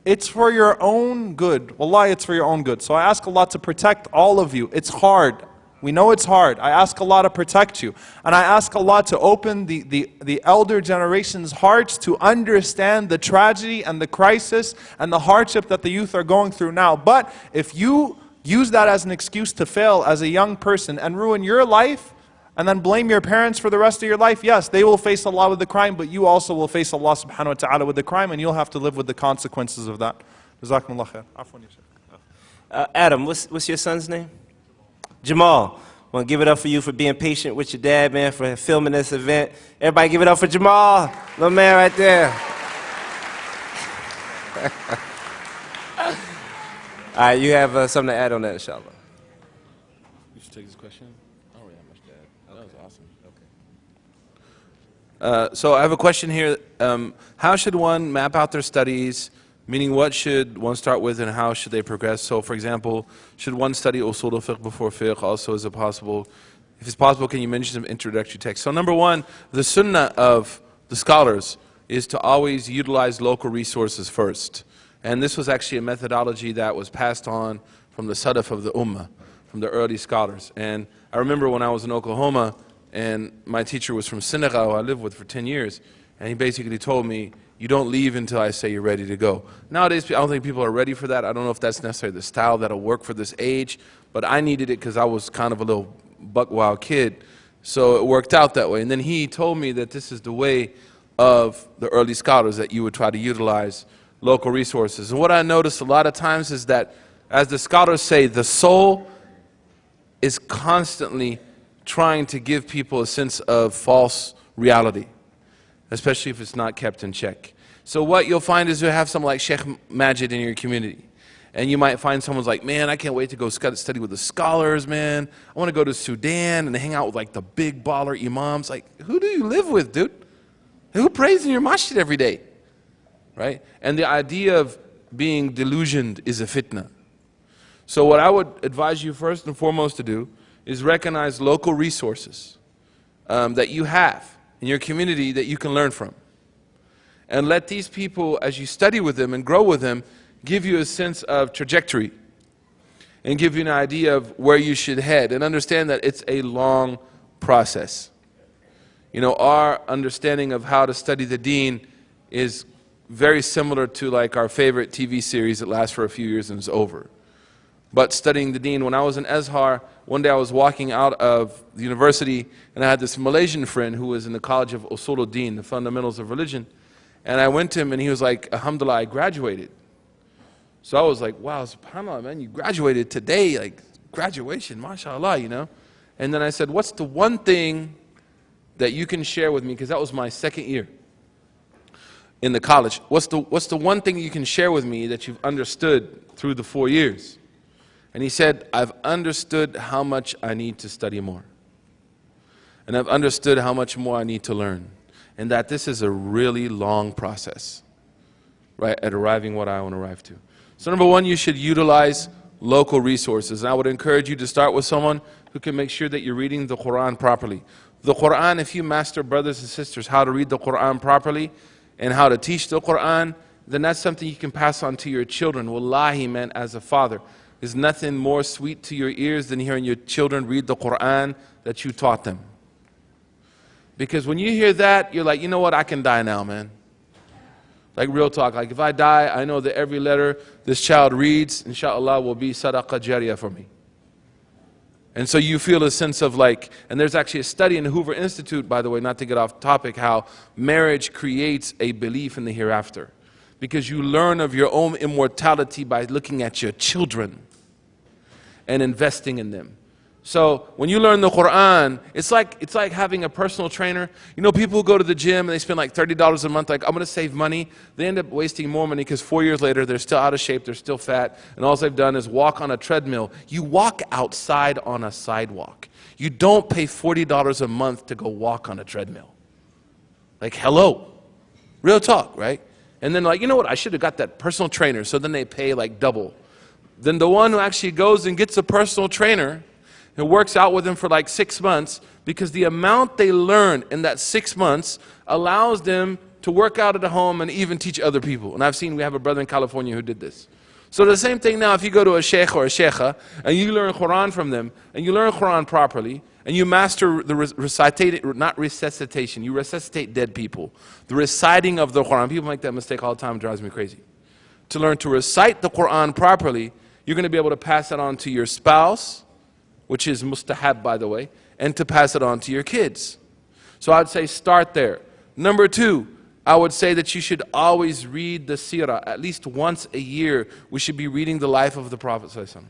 It's for your own good. Wallahi, it's for your own good. So I ask Allah to protect all of you. It's hard. We know it's hard. I ask Allah to protect you. And I ask Allah to open the elder generation's hearts to understand the tragedy and the crisis and the hardship that the youth are going through now. But if you use that as an excuse to fail as a young person and ruin your life, and then blame your parents for the rest of your life, yes, they will face Allah with the crime, but you also will face Allah subhanahu wa ta'ala with the crime, and you'll have to live with the consequences of that. Jazakumullah khair. Afwan ya Shaykh. Adam, what's your son's name? Jamal. Want to give it up for you for being patient with your dad, man, for filming this event. Everybody give it up for Jamal. Little man right there. All right, you have something to add on that, inshallah. You should take this question. Oh, yeah, much dad. That was awesome. Okay. So I have a question here. How should one map out their studies? Meaning, what should one start with and how should they progress? So, for example, should one study usul al-fiqh before fiqh? Also, is it possible? If it's possible, can you mention some introductory text? So, number one, the sunnah of the scholars is to always utilize local resources first. And this was actually a methodology that was passed on from the Salaf of the Ummah, from the early scholars. And I remember when I was in Oklahoma, and my teacher was from Senegal, who I lived with for 10 years, and he basically told me, you don't leave until I say you're ready to go. Nowadays, I don't think people are ready for that. I don't know if that's necessarily the style that'll work for this age, but I needed it because I was kind of a little buck wild kid, so it worked out that way. And then he told me that this is the way of the early scholars, that you would try to utilize local resources. And what I noticed a lot of times is that, as the scholars say, the soul is constantly trying to give people a sense of false reality, especially if it's not kept in check. So what you'll find is you'll have someone like Sheikh Majid in your community. And you might find someone's like, man, I can't wait to go study with the scholars, man. I want to go to Sudan and hang out with like the big baller imams. Like, who do you live with, dude? Who prays in your masjid every day? Right? And the idea of being delusioned is a fitna. So what I would advise you first and foremost to do is recognize local resources that you have in your community that you can learn from. And let these people, as you study with them and grow with them, give you a sense of trajectory and give you an idea of where you should head. And understand that it's a long process. You know, our understanding of how to study the deen is very similar to like our favorite TV series that lasts for a few years and is over. But studying the deen, when I was in Azhar, one day I was walking out of the university and I had this Malaysian friend who was in the College of Usul al-Din, the fundamentals of religion. And I went to him and he was like, Alhamdulillah, I graduated. So I was like, wow, subhanAllah, man, you graduated today, like graduation, mashallah, you know. And then I said, what's the one thing that you can share with me, because that was my second year in the college. What's the one thing you can share with me that you've understood through the 4 years? And he said, I've understood how much I need to study more. And I've understood how much more I need to learn. And that this is a really long process, right, at arriving what I want to arrive to. So number one, you should utilize local resources. And I would encourage you to start with someone who can make sure that you're reading the Quran properly. The Quran, if you master, brothers and sisters, how to read the Quran properly and how to teach the Quran, then that's something you can pass on to your children. Wallahi, man, as a father, there's nothing more sweet to your ears than hearing your children read the Quran that you taught them. Because when you hear that, you're like, you know what, I can die now, man. Like real talk, like if I die, I know that every letter this child reads, inshallah, will be sadaqah jariyah for me. And so you feel a sense of like, and there's actually a study in the Hoover Institute, by the way, not to get off topic, how marriage creates a belief in the hereafter. Because you learn of your own immortality by looking at your children and investing in them. So when you learn the Quran, it's like having a personal trainer. You know, people who go to the gym and they spend like $30 a month, like, I'm going to save money. They end up wasting more money because 4 years later, they're still out of shape, they're still fat, and all they've done is walk on a treadmill. You walk outside on a sidewalk. You don't pay $40 a month to go walk on a treadmill. Like, hello. Real talk, right? And then like, you know what, I should have got that personal trainer. So then they pay like double. Then the one who actually goes and gets a personal trainer and works out with them for like 6 months, because the amount they learn in that 6 months allows them to work out at home and even teach other people. And I've seen, we have a brother in California who did this. So the same thing now, if you go to a sheikh or a sheikha and you learn Quran from them, and you learn Quran properly, and you master the not resuscitation, you resuscitate dead people. The reciting of the Quran, people make that mistake all the time, it drives me crazy. To learn to recite the Quran properly, you're going to be able to pass it on to your spouse, which is mustahab, by the way, and to pass it on to your kids. So I'd say start there. Number two, I would say that you should always read the seerah. At least once a year, we should be reading the life of the Prophet ﷺ.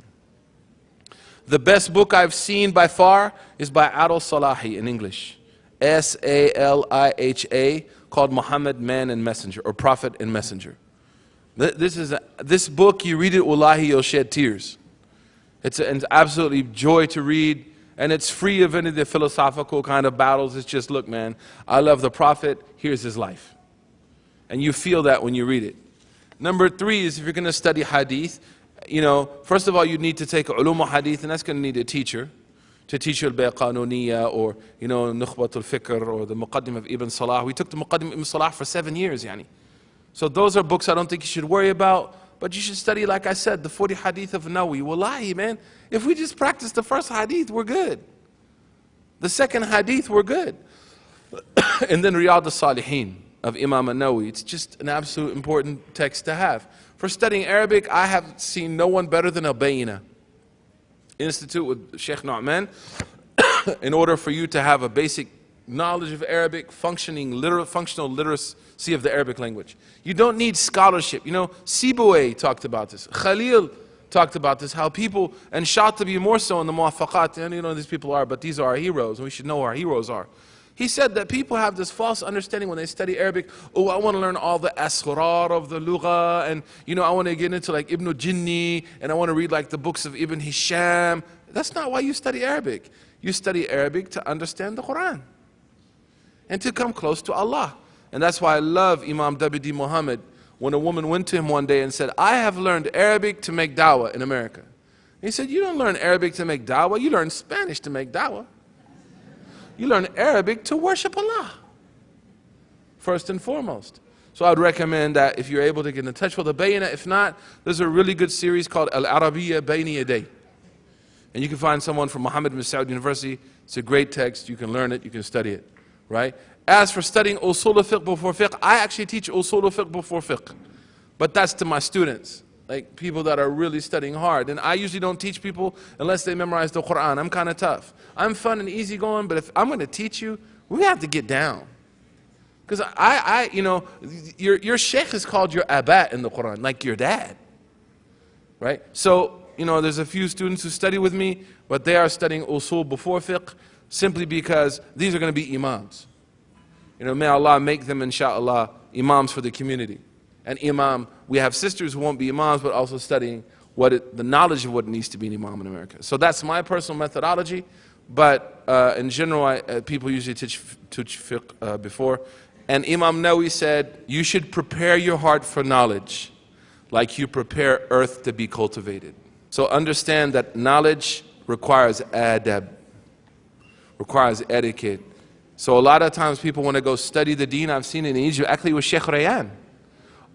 The best book I've seen by far is by Adil Salahi in English. Saliha, called Muhammad, Man and Messenger, or Prophet and Messenger. This book, you read it, wallahi, you'll shed tears. It's absolutely joy to read, And it's free of any of the philosophical kind of battles. It's just, look, man, I love the Prophet, here's his life. And you feel that when you read it. Number 3 is if you're going to study hadith, first of all, you need to take ulum hadith, and that's going to need a teacher to teach you al-Bayqanuniya or, Nukhbat al-Fikr or the Muqaddim of Ibn Salah. We took the Muqaddim of Ibn Salah for 7 years, yani. So those are books I don't think you should worry about. But you should study, like I said, the 40 hadith of Nawawi. Wallahi, man, if we just practice the first hadith, we're good. The second hadith, we're good. And then Riyadh al-Salihin of Imam al-Nawawi. It's just an absolute important text to have. For studying Arabic, I have seen no one better than Al-Bayna Institute with Sheikh Nu'man. In order for you to have a basic knowledge of Arabic, functional literacy of the Arabic language. You don't need scholarship. Sibawayh talked about this. Khalil talked about this, how people, and Shatibi more so in the Muwafaqat, and these people are, but these are our heroes, and we should know who our heroes are. He said that people have this false understanding when they study Arabic, oh, I want to learn all the asrar of the lugha, and I want to get into like Ibn Jinni, and I want to read like the books of Ibn Hisham. That's not why you study Arabic. You study Arabic to understand the Quran and to come close to Allah. And that's why I love Imam Dabidi Muhammad when a woman went to him one day and said, I have learned Arabic to make dawah in America. He said, you don't learn Arabic to make dawah, you learn Spanish to make dawah. You learn Arabic to worship Allah, first and foremost. So I would recommend that if you're able to get in touch with a Bayna. If not, there's a really good series called Al-Arabiyya Bayni Yaday. And you can find someone from Muhammad bin Saud University. It's a great text. You can learn it. You can study it. Right? As for studying usul al-fiqh before fiqh, I actually teach usul al-fiqh before fiqh. But that's to my students, like people that are really studying hard. And I usually don't teach people unless they memorize the Quran. I'm kind of tough. I'm fun and easygoing, but if I'm going to teach you, we have to get down. Because your sheikh is called your abat in the Quran, like your dad. Right? So, there's a few students who study with me, but they are studying usul before fiqh, simply because these are going to be imams. May Allah make them, inshallah, imams for the community. And imam, we have sisters who won't be imams, but also studying the knowledge of what it needs to be an imam in America. So that's my personal methodology, but in general, people usually teach fiqh before. And Imam Nawawi said, you should prepare your heart for knowledge, like you prepare earth to be cultivated. So understand that knowledge requires adab, requires etiquette. So a lot of times people want to go study the deen. I've seen it in Egypt, actually with Sheikh Rayyan.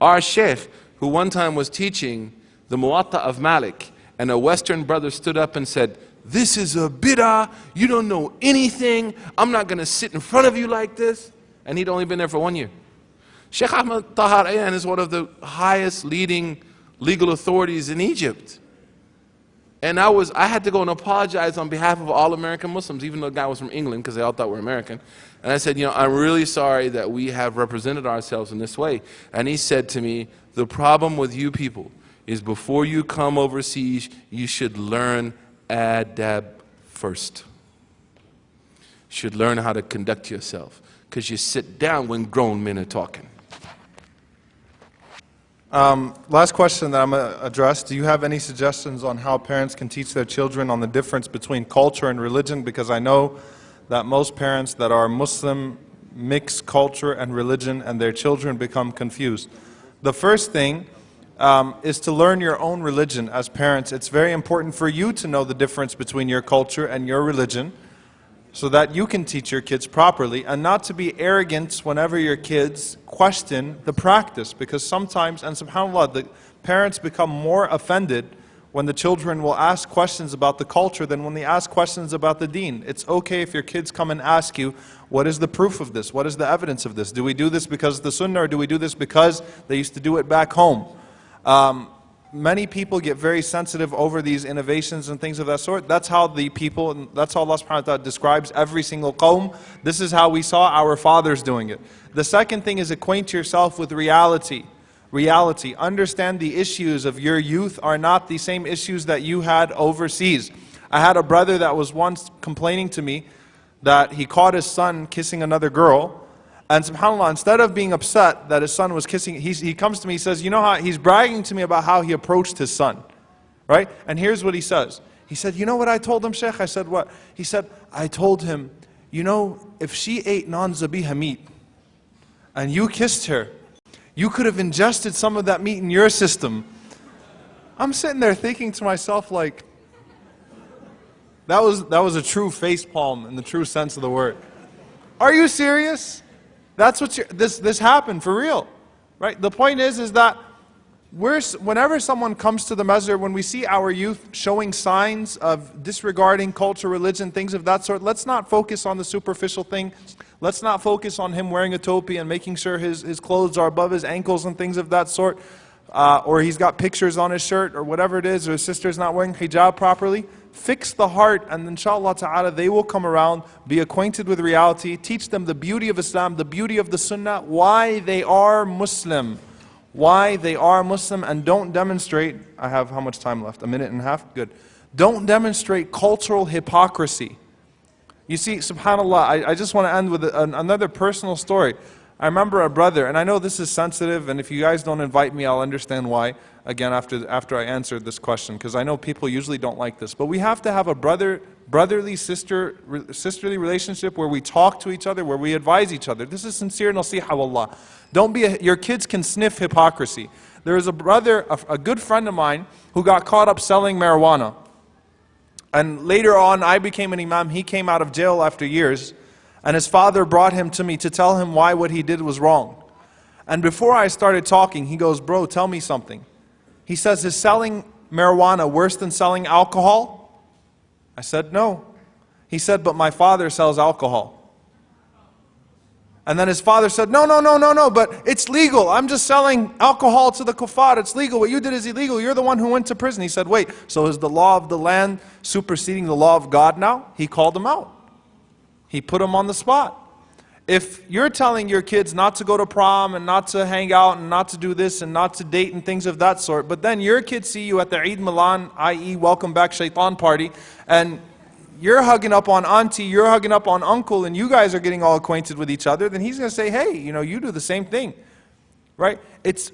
Our sheikh, who one time was teaching the Muwatta of Malik, and a Western brother stood up and said, this is a bid'ah, you don't know anything, I'm not going to sit in front of you like this. And he'd only been there for 1 year. Sheikh Ahmad Tahar Ayan is one of the highest leading legal authorities in Egypt. And I had to go and apologize on behalf of all American Muslims, even though the guy was from England, because they all thought we were American. And I said, I'm really sorry that we have represented ourselves in this way. And he said to me, the problem with you people is before you come overseas, you should learn adab first. You should learn how to conduct yourself, because you sit down when grown men are talking. Last question that I'm going to address. Do you have any suggestions on how parents can teach their children on the difference between culture and religion? Because I know that most parents that are Muslim mix culture and religion, and their children become confused. The first thing is to learn your own religion as parents. It's very important for you to know the difference between your culture and your religion, so that you can teach your kids properly, and not to be arrogant whenever your kids question the practice. Because sometimes, and subhanAllah, the parents become more offended when the children will ask questions about the culture than when they ask questions about the deen. It's okay if your kids come and ask you, what is the proof of this? What is the evidence of this? Do we do this because of the sunnah, or do we do this because they used to do it back home? Many people get very sensitive over these innovations and things of that sort. That's how the people, and that's how Allah subhanahu wa ta'ala describes every single qawm. This is how we saw our fathers doing it. The second thing is acquaint yourself with reality. Reality. Understand the issues of your youth are not the same issues that you had overseas. I had a brother that was once complaining to me that he caught his son kissing another girl. And subhanAllah, instead of being upset that his son was kissing, he comes to me, he says, you know how, he's bragging to me about how he approached his son. right? And here's what he says. He said, you know what I told him, Sheikh? I said, what? He said, I told him, you know, if she ate non-zabiha meat and you kissed her, you could have ingested some of that meat in your system. I'm sitting there thinking to myself, like, that was a true facepalm in the true sense of the word. Are you serious? That's what this happened for real, right? The point is that whenever someone comes to the masjid, when we see our youth showing signs of disregarding culture, religion, things of that sort, let's not focus on the superficial thing. Let's not focus on him wearing a topi and making sure his clothes are above his ankles and things of that sort. Or he's got pictures on his shirt or whatever it is, or his sister's not wearing hijab properly. Fix the heart, and inshallah ta'ala they will come around, be acquainted with reality, teach them the beauty of Islam, the beauty of the Sunnah, why they are Muslim. Why they are Muslim, and don't demonstrate, I have how much time left? A minute and a half? Good. Don't demonstrate cultural hypocrisy. You see, subhanAllah, I just want to end with another personal story. I remember a brother, and I know this is sensitive, and if you guys don't invite me, I'll understand why, again, after I answered this question, because I know people usually don't like this. But we have to have a brotherly, sisterly relationship where we talk to each other, where we advise each other. This is sincere nasiha wallah. Don't be your kids can sniff hypocrisy. There is a brother, a good friend of mine, who got caught up selling marijuana. And later on, I became an imam. He came out of jail after years. And his father brought him to me to tell him why what he did was wrong. And before I started talking, he goes, bro, tell me something. He says, is selling marijuana worse than selling alcohol? I said, no. He said, but my father sells alcohol. And then his father said, no, but it's legal. I'm just selling alcohol to the kuffar. It's legal. What you did is illegal. You're the one who went to prison. He said, wait, so is the law of the land superseding the law of God now? He called him out. He put him on the spot. If you're telling your kids not to go to prom and not to hang out and not to do this and not to date and things of that sort, but then your kids see you at the Eid Milan, i.e. welcome back shaitan party, and you're hugging up on auntie, you're hugging up on uncle, and you guys are getting all acquainted with each other, then he's going to say, hey, you know, you do the same thing. Right? It's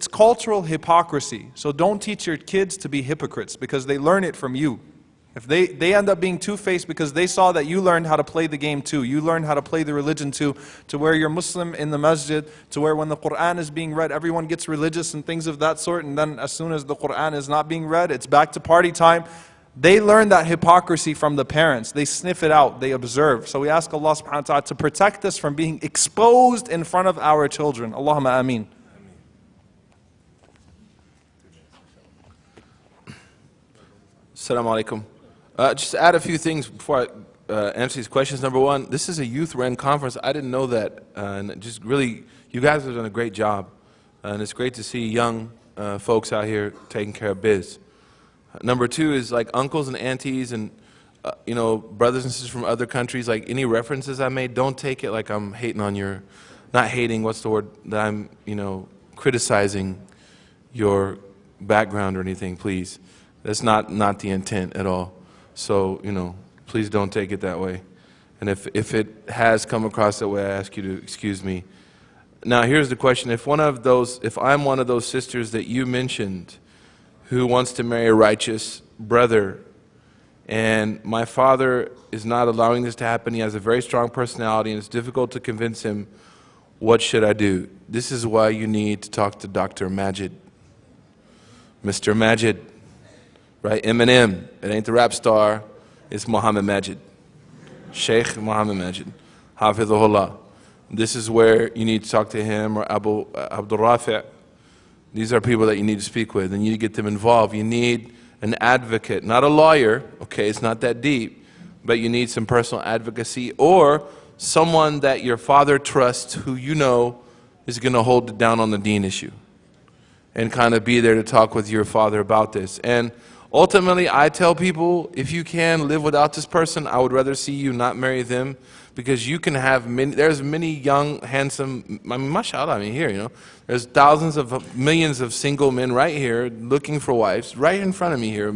cultural hypocrisy. So don't teach your kids to be hypocrites because they learn it from you. If they end up being two-faced because they saw that you learned how to play the game too, you learned how to play the religion too, to where you're Muslim in the masjid, to where when the Qu'ran is being read, everyone gets religious and things of that sort, and then as soon as the Qu'ran is not being read, it's back to party time. They learn that hypocrisy from the parents. They sniff it out, they observe. So we ask Allah subhanahu wa ta'ala to protect us from being exposed in front of our children. Allahumma ameen. Assalamu alaikum. Just to add a few things before I answer these questions. Number one, this is a youth-run conference. I didn't know that. And just really, you guys have done a great job. And it's great to see young folks out here taking care of biz. Number two is like uncles and aunties and you know, brothers and sisters from other countries. Like any references I made, don't take it like I'm hating on your, not hating, what's the word, that I'm, you know, criticizing your background or anything, please. That's not the intent at all. So, you know, please don't take it that way. And if it has come across that way, I ask you to excuse me. Now, here's the question. If I'm one of those sisters that you mentioned who wants to marry a righteous brother, and my father is not allowing this to happen, he has a very strong personality, and it's difficult to convince him, what should I do? This is why you need to talk to Dr. Majid. Mr. Majid. Right, Eminem, it ain't the rap star, it's Muhammad Majid. Sheikh Muhammad Majid, Hafidhullah. This is where you need to talk to him or Abdul Rafi'. These are people that you need to speak with, and you need to get them involved. You need an advocate, not a lawyer, okay, it's not that deep, but you need some personal advocacy or someone that your father trusts who you know is going to hold it down on the deen issue and kind of be there to talk with your father about this. And ultimately, I tell people, if you can live without this person, I would rather see you not marry them, because you can have there's many young, handsome, I mean, mashallah, I mean, here, you know, there's thousands of millions of single men right here looking for wives, right in front of me here,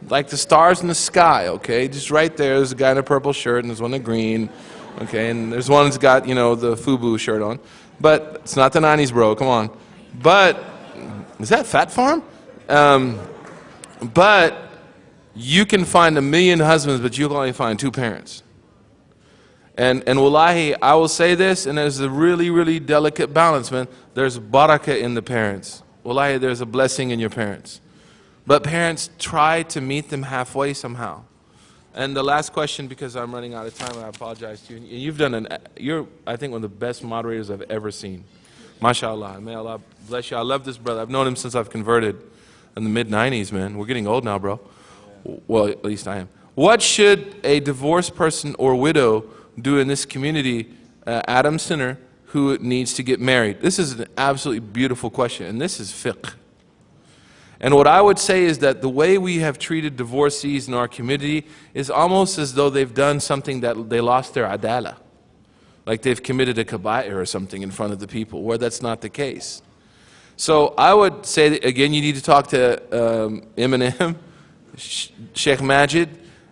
like the stars in the sky, okay, just right there. There's a guy in a purple shirt, and there's one in green, okay, and there's one that's got, you know, the FUBU shirt on, but it's not the 90s, bro, come on. But, is that Fat Farm? But you can find 1,000,000 husbands, but you can only find 2 parents. And wallahi, I will say this, and there's a really, really delicate balance, man. There's barakah in the parents. Wallahi, there's a blessing in your parents. But parents, try to meet them halfway somehow. And the last question, because I'm running out of time, I apologize to you. You've done you're, I think, one of the best moderators I've ever seen. MashaAllah. May Allah bless you. I love this brother. I've known him since I've converted in the mid-90s, man. We're getting old now, bro. Well, at least I am. What should a divorced person or widow do in this community, Adam Sinner, who needs to get married? This is an absolutely beautiful question, and this is fiqh. And what I would say is that the way we have treated divorcees in our community is almost as though they've done something that they lost their adala. Like they've committed a kaba'ir or something in front of the people, where that's not the case. So I would say that, again, you need to talk to Eminem, Sheikh Majid,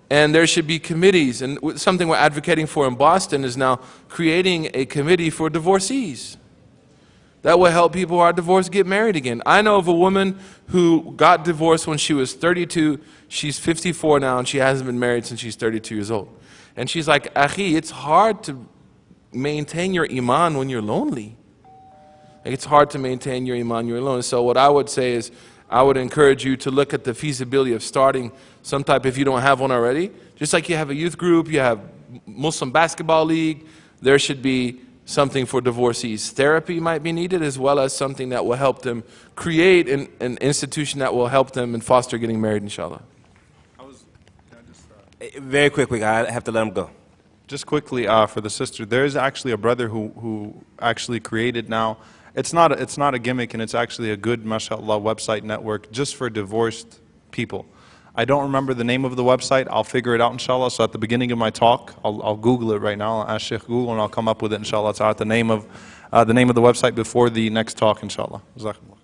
and there should be committees. And something we're advocating for in Boston is now creating a committee for divorcees. That will help people who are divorced get married again. I know of a woman who got divorced when she was 32. She's 54 now, and she hasn't been married since she's 32 years old. And she's like, Akhi, it's hard to maintain your iman when you're lonely. Like, it's hard to maintain your iman when you're alone. So what I would say is, I would encourage you to look at the feasibility of starting some type, if you don't have one already. Just like you have a youth group, you have Muslim basketball league, there should be something for divorcees. Therapy might be needed, as well as something that will help them create an institution that will help them and foster getting married, inshallah. Very quickly, I have to let him go. Just quickly, for the sister, there is actually a brother who actually created now. It's not a gimmick, and it's actually a good, mashallah, website network just for divorced people. I don't remember the name of the website. I'll figure it out, inshallah. So at the beginning of my talk, I'll Google it right now. I'll ask Sheikh Google, and I'll come up with it, inshallah. It's the name of the website before the next talk, inshallah. Jazakallah.